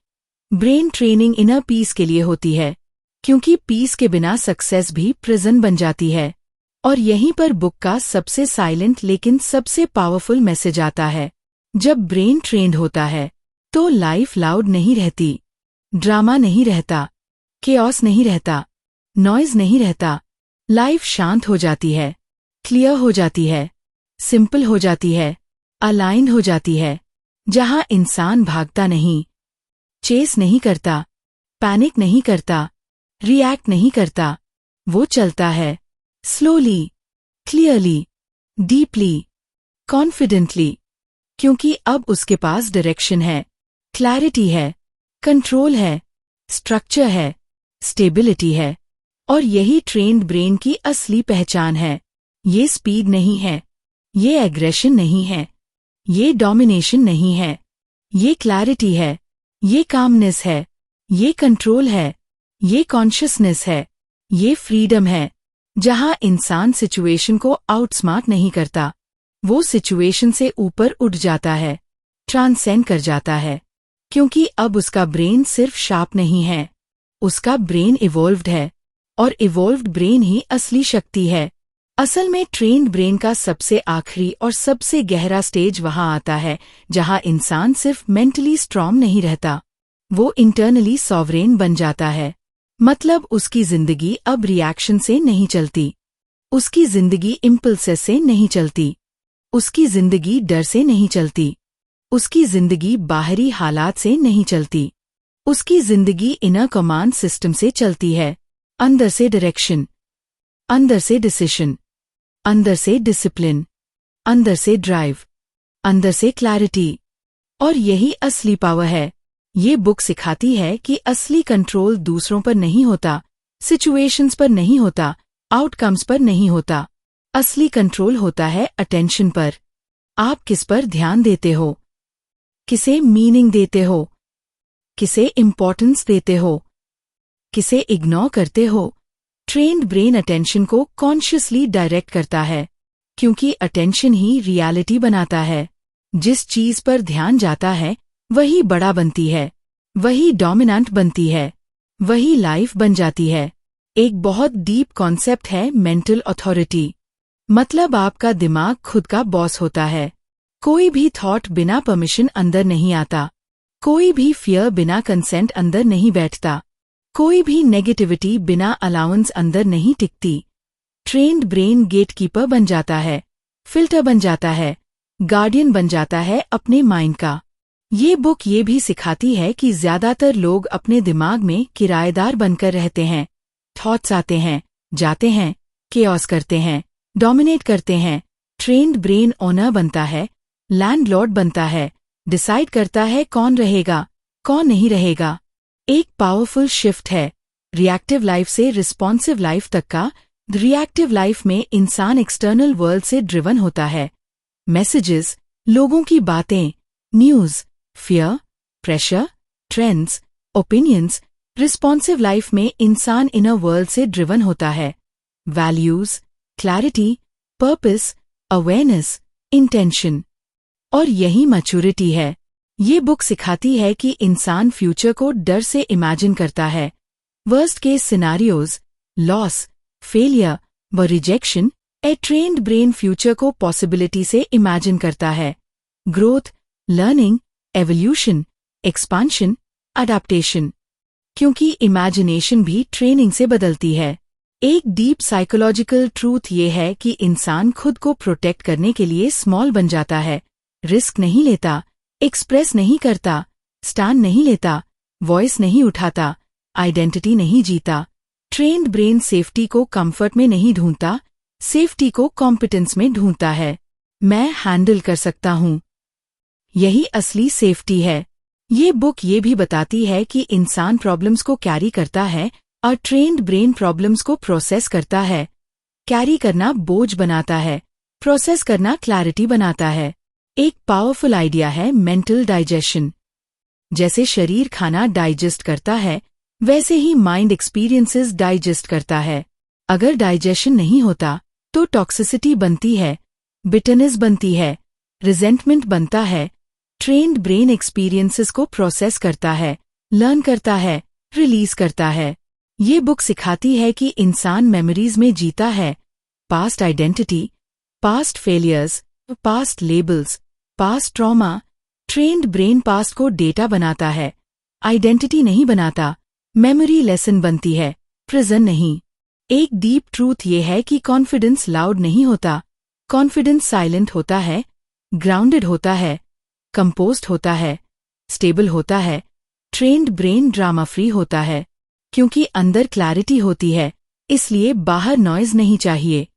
ब्रेन ट्रेनिंग इनर पीस के लिए होती है। क्योंकि पीस के बिना सक्सेस भी प्रिजन बन जाती है। और यहीं पर बुक का सबसे साइलेंट लेकिन सबसे पावरफुल मैसेज आता है। जब ब्रेन ट्रेन्ड होता है तो लाइफ लाउड नहीं रहती, ड्रामा नहीं रहता, केओस नहीं रहता, नॉइज नहीं रहता। लाइफ शांत हो जाती है, क्लियर हो जाती है, सिंपल हो जाती है, अलाइंड हो जाती है। जहां इंसान भागता नहीं, चेस नहीं करता, पैनिक नहीं करता, रिएक्ट नहीं करता, वो चलता है स्लोली, क्लियरली, डीपली, कॉन्फिडेंटली। क्योंकि अब उसके पास डायरेक्शन है, क्लैरिटी है, कंट्रोल है, स्ट्रक्चर है, स्टेबिलिटी है। और यही ट्रेन्ड ब्रेन की असली पहचान है। ये स्पीड नहीं है, ये एग्रेशन नहीं है, ये डोमिनेशन नहीं है, ये क्लैरिटी है, ये कामनेस है, ये कंट्रोल है, ये कॉन्शियसनेस है, ये फ्रीडम है। जहां इंसान सिचुएशन को आउटस्मार्ट नहीं करता, वो सिचुएशन से ऊपर उठ जाता है, ट्रांसेंड कर जाता है। क्योंकि अब उसका ब्रेन सिर्फ शार्प नहीं है, उसका ब्रेन इवॉल्व्ड है, और इवॉल्व्ड ब्रेन ही असली शक्ति है। असल में ट्रेन्ड ब्रेन का सबसे आखिरी और सबसे गहरा स्टेज वहां आता है जहां इंसान सिर्फ मेंटली स्ट्रॉन्ग नहीं रहता, वो इंटरनली सॉवरेन बन जाता है। मतलब उसकी जिंदगी अब रिएक्शन से नहीं चलती, उसकी जिंदगी इम्पल्सेस से नहीं चलती, उसकी जिंदगी डर से नहीं चलती, उसकी जिंदगी बाहरी हालात से नहीं चलती, उसकी जिंदगी इनर कमांड सिस्टम से चलती है। अंदर से डायरेक्शन, अंदर से डिसीजन, अंदर से डिसिप्लिन, अंदर से ड्राइव, अंदर से क्लैरिटी। और यही असली पावर है। ये बुक सिखाती है कि असली कंट्रोल दूसरों पर नहीं होता, सिचुएशंस पर नहीं होता, आउटकम्स पर नहीं होता। असली कंट्रोल होता है अटेंशन पर। आप किस पर ध्यान देते हो, किसे मीनिंग देते हो, किसे इम्पोर्टेंस देते हो, किसे इग्नोर करते हो। ट्रेन्ड ब्रेन अटेंशन को कॉन्शियसली डायरेक्ट करता है, क्योंकि अटेंशन ही रियलिटी बनाता है। जिस चीज पर ध्यान जाता है वही बड़ा बनती है, वही डोमिनेंट बनती है, वही लाइफ बन जाती है। एक बहुत डीप कॉन्सेप्ट है मेंटल अथॉरिटी। मतलब आपका दिमाग खुद का बॉस होता है। कोई भी थॉट बिना परमिशन अंदर नहीं आता, कोई भी फियर बिना कंसेंट अंदर नहीं बैठता, कोई भी नेगेटिविटी बिना अलाउंस अंदर नहीं टिकती। ट्रेन्ड ब्रेन गेटकीपर बन जाता है, फिल्टर बन जाता है, गार्डियन बन जाता है अपने माइंड का। ये बुक ये भी सिखाती है कि ज्यादातर लोग अपने दिमाग में किराएदार बनकर रहते हैं। थॉट्स आते हैं, जाते हैं, केओस करते हैं, डोमिनेट करते हैं। ट्रेन्ड ब्रेन ओनर बनता है, लैंडलॉर्ड बनता है, डिसाइड करता है कौन रहेगा, कौन नहीं रहेगा। एक पावरफुल शिफ्ट है रिएक्टिव लाइफ से रिस्पॉन्सिव लाइफ तक का। रिएक्टिव लाइफ में इंसान एक्सटर्नल वर्ल्ड से ड्रिवन होता है, मैसेजेस, लोगों की बातें, news, fear, pressure, trends, opinions. Responsive life में इंसान इनर वर्ल्ड से ड्रिवन होता है, values, clarity, purpose, awareness, intention. और यही मैच्योरिटी है। ये बुक सिखाती है कि इंसान फ्यूचर को डर से इमेजिन करता है, worst case scenarios, loss, failure व रिजेक्शन। ए ट्रेन्ड ब्रेन फ्यूचर को पॉसिबिलिटी से इमेजिन करता है, growth, learning, evolution, expansion, adaptation. क्योंकि इमेजिनेशन भी ट्रेनिंग से बदलती है। एक डीप साइकोलॉजिकल ट्रूथ ये है कि इंसान खुद को प्रोटेक्ट करने के लिए स्मॉल बन जाता है, रिस्क नहीं लेता, एक्सप्रेस नहीं करता, स्टैंड नहीं लेता, वॉइस नहीं उठाता, आइडेंटिटी नहीं जीता। ट्रेन्ड ब्रेन सेफ्टी को कंफर्ट में नहीं ढूंढता, सेफ्टी को कॉम्पिटेंस में ढूंढता है। मैं हैंडल कर सकता हूँ, यही असली सेफ्टी है। ये बुक ये भी बताती है कि इंसान प्रॉब्लम्स को कैरी करता है और ट्रेन्ड ब्रेन प्रॉब्लम्स को प्रोसेस करता है। कैरी करना बोझ बनाता है, प्रोसेस करना क्लैरिटी बनाता है। एक पावरफुल आइडिया है मेंटल डाइजेशन। जैसे शरीर खाना डाइजेस्ट करता है, वैसे ही माइंड एक्सपीरियंसेस डाइजेस्ट करता है। अगर डाइजेशन नहीं होता तो टॉक्सिसिटी बनती है, बिटरनेस बनती है, रिजेंटमेंट बनता है। ट्रेन्ड ब्रेन एक्सपीरियंसेस को प्रोसेस करता है, लर्न करता है, रिलीज करता है। ये बुक सिखाती है कि इंसान मेमोरीज में जीता है, past identity, past failures, past labels, past trauma. Trained brain past को डेटा बनाता है, आइडेंटिटी नहीं बनाता। मेमोरी लेसन बनती है, प्रिजन नहीं। एक डीप ट्रूथ ये है कि कॉन्फिडेंस लाउड नहीं होता, कॉन्फिडेंस साइलेंट होता है, ग्राउंडेड होता है, कंपोज्ड होता है, स्टेबल होता है। ट्रेन्ड ब्रेन ड्रामा फ्री होता है, क्योंकि अंदर क्लैरिटी होती है, इसलिए बाहर नॉइज नहीं चाहिए।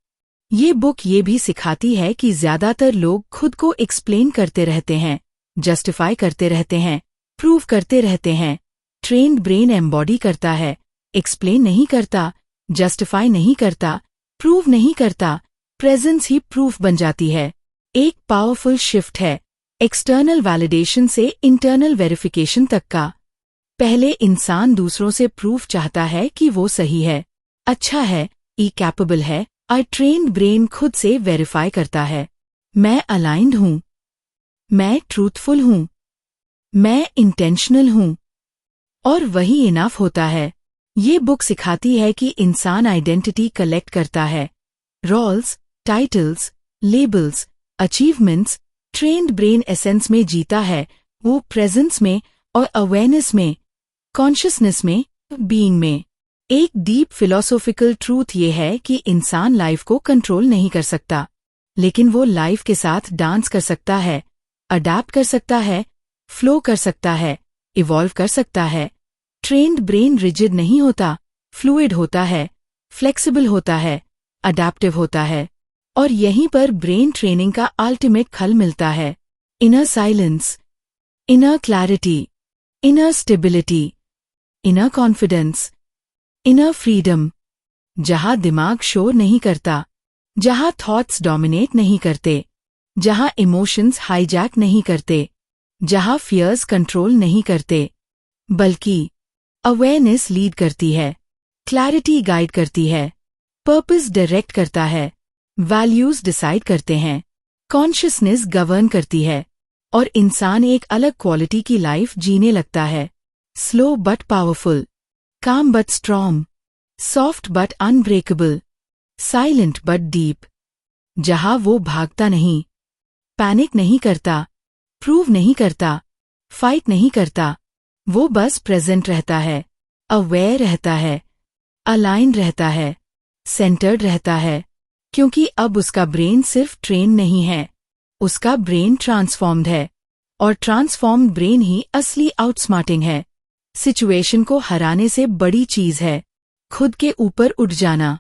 ये बुक ये भी सिखाती है कि ज्यादातर लोग खुद को एक्सप्लेन करते रहते हैं, जस्टिफाई करते रहते हैं, प्रूव करते रहते हैं। ट्रेन्ड ब्रेन एम्बॉडी करता है, एक्सप्लेन नहीं करता, जस्टिफाई नहीं करता, प्रूव नहीं करता। प्रेजेंस ही प्रूफ बन जाती है। एक पावरफुल शिफ्ट है एक्सटर्नल वैलिडेशन से इंटरनल वेरिफिकेशन तक का। पहले इंसान दूसरों से प्रूफ चाहता है कि वो सही है, अच्छा है, कैपेबल है, और ट्रेन्ड ब्रेन खुद से वेरीफाई करता है। मैं अलाइंड हूँ, मैं ट्रूथफुल हूँ, मैं इंटेंशनल हूँ, और वही इनफ होता है। ये बुक सिखाती है कि इंसान आइडेंटिटी कलेक्ट करता है, roles, titles, labels, achievements, trained brain essence में जीता है, वो प्रेजेंस में और अवेयरनेस में, कॉन्शियसनेस में, बीइंग में। एक डीप फिलोसॉफिकल ट्रूथ ये है कि इंसान लाइफ को कंट्रोल नहीं कर सकता, लेकिन वो लाइफ के साथ डांस कर सकता है, अडैप्ट कर सकता है, फ्लो कर सकता है, इवॉल्व कर सकता है। ट्रेन्ड ब्रेन रिजिड नहीं होता, फ्लूइड होता है, फ्लेक्सिबल होता है, अडैप्टिव होता है। और यहीं पर ब्रेन ट्रेनिंग का अल्टीमेट खल मिलता है। Inner silence, inner clarity, inner stability, inner confidence, inner freedom. जहां दिमाग शोर नहीं करता, जहां थॉट्स डोमिनेट नहीं करते, जहां इमोशंस हाईजैक नहीं करते, जहां फियर्स कंट्रोल नहीं करते, बल्कि अवेयरनेस लीड करती है, क्लैरिटी गाइड करती है, पर्पस डायरेक्ट करता है, वैल्यूज डिसाइड करते हैं, कॉन्शियसनेस गवर्न करती है, और इंसान एक अलग क्वालिटी की लाइफ जीने लगता है। स्लो बट पावरफुल, काम but strong, soft but unbreakable, silent but deep. जहां वो भागता नहीं, पैनिक नहीं करता, प्रूव नहीं करता, फाइट नहीं करता, वो बस प्रेजेंट रहता है, अवेयर रहता है, अलाइन्ड रहता है, सेंटर्ड रहता है। क्योंकि अब उसका ब्रेन सिर्फ ट्रेन नहीं है, उसका ब्रेन ट्रांसफॉर्म्ड है, और ट्रांसफॉर्म्ड ब्रेन ही असली आउटस्मार्टिंग है। सिचुएशन को हराने से बड़ी चीज है खुद के ऊपर उठ जाना,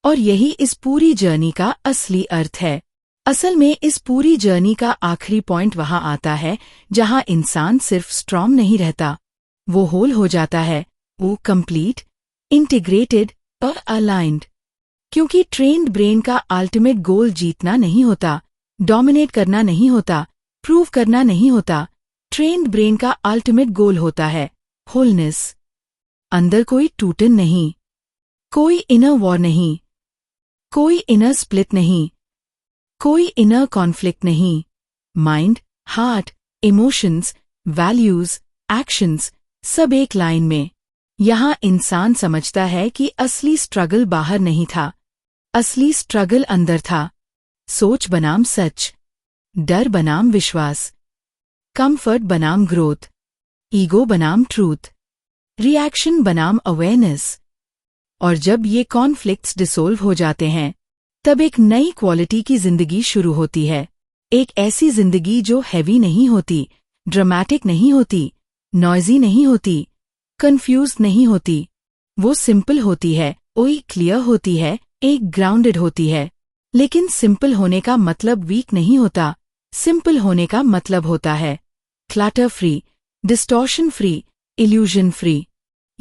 और यही इस पूरी जर्नी का असली अर्थ है। असल में इस पूरी जर्नी का आखिरी पॉइंट वहां आता है जहां इंसान सिर्फ स्ट्रॉन्ग नहीं रहता, वो होल हो जाता है, वो कंप्लीट, इंटीग्रेटेड और अलाइन्ड। क्योंकि ट्रेन्ड ब्रेन का अल्टीमेट गोल जीतना नहीं होता, डोमिनेट करना नहीं होता, प्रूव करना नहीं होता। ट्रेन्ड ब्रेन का अल्टीमेट गोल होता है होलनेस। अंदर कोई टूटन नहीं, कोई इनर वॉर नहीं, कोई इनर स्प्लिट नहीं, कोई इनर कॉन्फ्लिक्ट नहीं। Mind, heart, emotions, values, actions सब एक लाइन में। यहां इंसान समझता है कि असली स्ट्रगल बाहर नहीं था, असली स्ट्रगल अंदर था। सोच बनाम सच, डर बनाम विश्वास, कंफर्ट बनाम ग्रोथ, ईगो बनाम ट्रूथ, रिएक्शन बनाम अवेयरनेस। और जब ये कॉन्फ्लिक्ट्स डिसोल्व हो जाते हैं, तब एक नई क्वालिटी की जिंदगी शुरू होती है। एक ऐसी जिंदगी जो हैवी नहीं होती, ड्रामेटिक नहीं होती, नॉइजी नहीं होती, कंफ्यूज नहीं होती। वो सिंपल होती है, वही क्लियर होती है, एक ग्राउंडेड होती है। लेकिन सिंपल होने का मतलब वीक नहीं होता, सिंपल होने का मतलब होता है clutter free, distortion free, illusion free.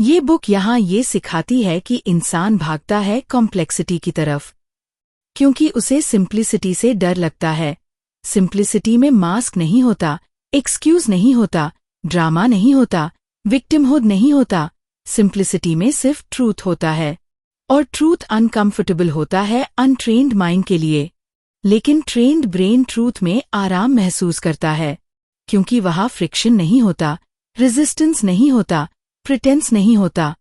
ये बुक यहाँ ये सिखाती है कि इंसान भागता है कॉम्प्लेक्सिटी की तरफ, क्योंकि उसे सिंप्लिसिटी से डर लगता है। सिंप्लिसिटी में मास्क नहीं होता, एक्सक्यूज नहीं होता, ड्रामा नहीं होता, विक्टिमहुड नहीं होता। सिंप्लिसिटी में सिर्फ ट्रूथ होता है, और ट्रूथ अनकंफर्टेबल होता है अनट्रेन्ड माइंड के लिए। लेकिन ट्रेन्ड ब्रेन ट्रूथ में आराम महसूस करता है, क्योंकि वहां फ्रिक्शन नहीं होता, रेजिस्टेंस नहीं होता, प्रिटेंस नहीं होता।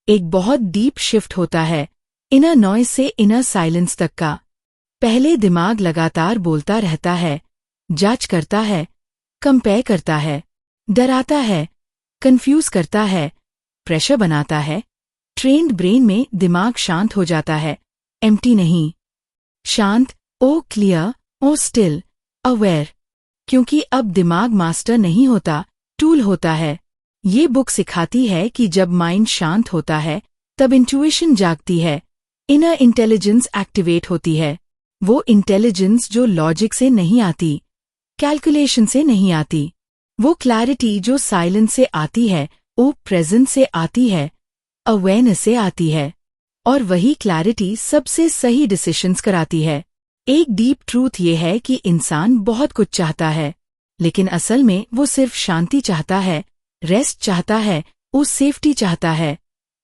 एक बहुत डीप शिफ्ट होता है, इनर नॉइज से इनर साइलेंस तक का। पहले दिमाग लगातार बोलता रहता है, जज करता है, कंपेयर करता है, डराता है, कंफ्यूज करता है, प्रेशर बनाता है। ट्रेन्ड ब्रेन में दिमाग शांत हो जाता है, एम्प्टी नहीं, शांत, ओ क्लियर, ओ स्टिल, अवेयर। क्योंकि अब दिमाग मास्टर नहीं होता, टूल होता है। ये बुक सिखाती है कि जब माइंड शांत होता है, तब इंट्यूइशन जागती है, इनर इंटेलिजेंस एक्टिवेट होती है। वो इंटेलिजेंस जो लॉजिक से नहीं आती, कैलकुलेशन से नहीं आती। वो क्लैरिटी जो साइलेंस से आती है, वो प्रेजेंस से आती है, अवेयरनेस से आती है। और वही क्लैरिटी सबसे सही डिसीजंस कराती है। एक डीप ट्रूथ ये है कि इंसान बहुत कुछ चाहता है, लेकिन असल में वो सिर्फ शांति चाहता है, रेस्ट चाहता है, वो सेफ्टी चाहता है,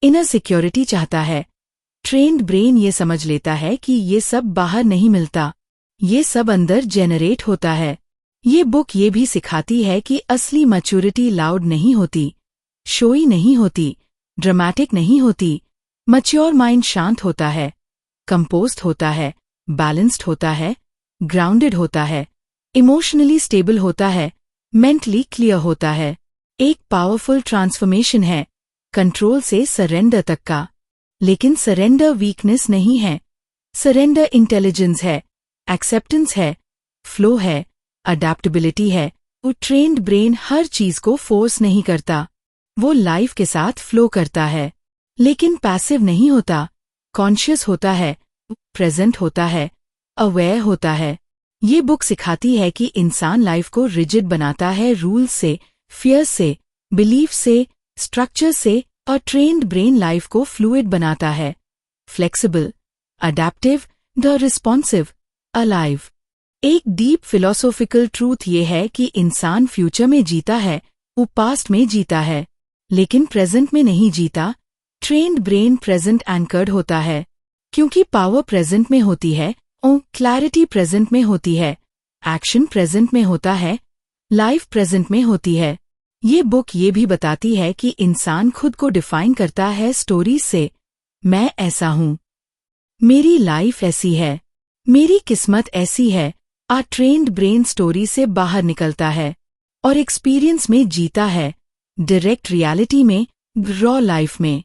इनर सिक्योरिटी चाहता है। ट्रेन्ड ब्रेन ये समझ लेता है कि ये सब बाहर नहीं मिलता, ये सब अंदर जेनरेट होता है। ये बुक ये भी सिखाती है कि असली मैच्योरिटी लाउड नहीं होती, शोई नहीं होती, ड्रामेटिक नहीं होती। मैच्योर माइंड शांत होता है, कंपोज्ड होता है, बैलेंस्ड होता है, ग्राउंडेड होता है, इमोशनली स्टेबल होता है, मेंटली क्लियर होता है। एक पावरफुल ट्रांसफॉर्मेशन है, कंट्रोल से सरेंडर तक का। लेकिन सरेंडर वीकनेस नहीं है, सरेंडर इंटेलिजेंस है, एक्सेप्टेंस है, फ्लो है, अडैप्टेबिलिटी है। वो ट्रेन्ड ब्रेन हर चीज को फोर्स नहीं करता, वो लाइफ के साथ फ्लो करता है। लेकिन पैसिव नहीं होता, कॉन्शियस होता है, प्रेजेंट होता है, अवेयर होता है। ये बुक सिखाती है कि इंसान लाइफ को रिजिड बनाता है रूल्स से, फियर से, बिलीफ से, स्ट्रक्चर से, और ट्रेन्ड ब्रेन लाइफ को फ्लूइड बनाता है, flexible, adaptive, the responsive, alive. एक डीप फिलोसॉफिकल ट्रूथ ये है कि इंसान फ्यूचर में जीता है, वो पास्ट में जीता है, लेकिन प्रेजेंट में नहीं जीता। ट्रेन्ड ब्रेन प्रेजेंट एंकर्ड होता है, क्योंकि पावर प्रेजेंट में होती है और क्लैरिटी प्रेजेंट में होती है, एक्शन प्रेजेंट में होता है, लाइफ प्रेजेंट में होती है। ये बुक ये भी बताती है कि इंसान खुद को डिफाइन करता है स्टोरीज से। मैं ऐसा हूँ, मेरी लाइफ ऐसी है, मेरी किस्मत ऐसी है। आ ट्रेन्ड ब्रेन स्टोरी से बाहर निकलता है और एक्सपीरियंस में जीता है, डायरेक्ट रियलिटी में, रॉ लाइफ में।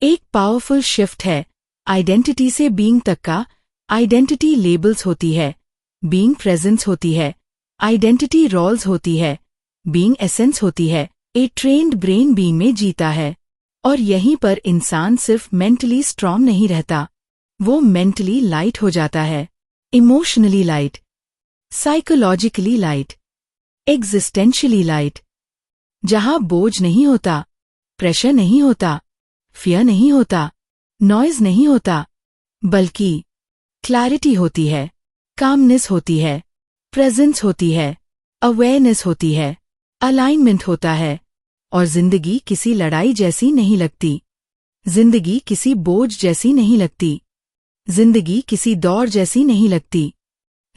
एक पावरफुल शिफ्ट है आइडेंटिटी से बीइंग तक का। आइडेंटिटी लेबल्स होती है, बीइंग प्रेजेंस होती है, आइडेंटिटी रोल्स होती है, बीइंग एसेंस होती है। ए ट्रेन्ड ब्रेन बीइंग में जीता है, और यहीं पर इंसान सिर्फ मेंटली स्ट्रांग नहीं रहता, वो मेंटली लाइट हो जाता है, emotionally light, psychologically light, existentially light. जहां बोझ नहीं होता, प्रेशर नहीं होता, फियर नहीं होता, नॉइज नहीं होता, बल्कि क्लैरिटी होती है, कामनेस होती है, प्रेजेंस होती है, अवेयरनेस होती है, अलाइनमेंट होता है। और जिंदगी किसी लड़ाई जैसी नहीं लगती, जिंदगी किसी बोझ जैसी नहीं लगती, जिंदगी किसी दौड़ जैसी नहीं लगती।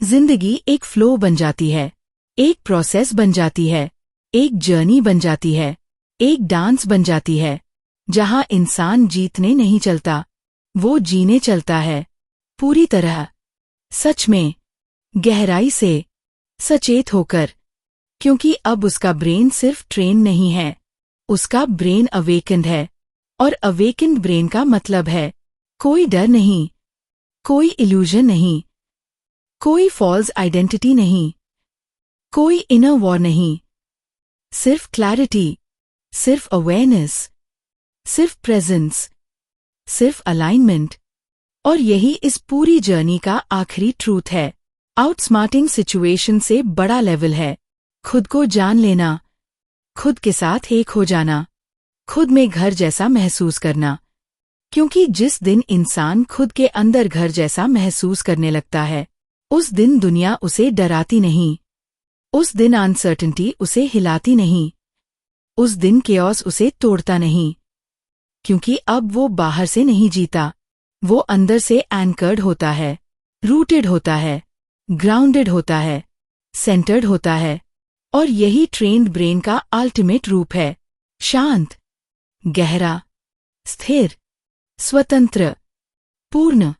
जिंदगी एक फ्लो बन जाती है, एक प्रोसेस बन जाती है, एक जर्नी बन जाती है, एक डांस बन जाती है, जहां इंसान जीतने नहीं चलता, वो जीने चलता है, पूरी तरह, सच में, गहराई से, सचेत होकर। क्योंकि अब उसका ब्रेन सिर्फ ट्रेन नहीं है, उसका ब्रेन अवेकेंड है। और अवेकेंड ब्रेन का मतलब है कोई डर नहीं, कोई इल्यूजन नहीं, कोई फॉल्स आइडेंटिटी नहीं, कोई इनर वॉर नहीं, सिर्फ क्लैरिटी, सिर्फ अवेयरनेस, सिर्फ प्रेजेंस, सिर्फ अलाइनमेंट। और यही इस पूरी जर्नी का आखिरी ट्रूथ है। आउटस्मार्टिंग सिचुएशन से बड़ा लेवल है खुद को जान लेना, खुद के साथ एक हो जाना, खुद में घर जैसा महसूस करना। क्योंकि जिस दिन इंसान खुद के अंदर घर जैसा महसूस करने लगता है, उस दिन दुनिया उसे डराती नहीं, उस दिन अनसर्टेनिटी उसे हिलाती नहीं, उस दिन केओस उसे तोड़ता नहीं। क्योंकि अब वो बाहर से नहीं जीता, वो अंदर से एंकर्ड होता है, रूटेड होता है, ग्राउंडेड होता है, सेंटर्ड होता है। और यही ट्रेन्ड ब्रेन का अल्टीमेट रूप है, शांत, गहरा, स्थिर, स्वतंत्र, पूर्ण।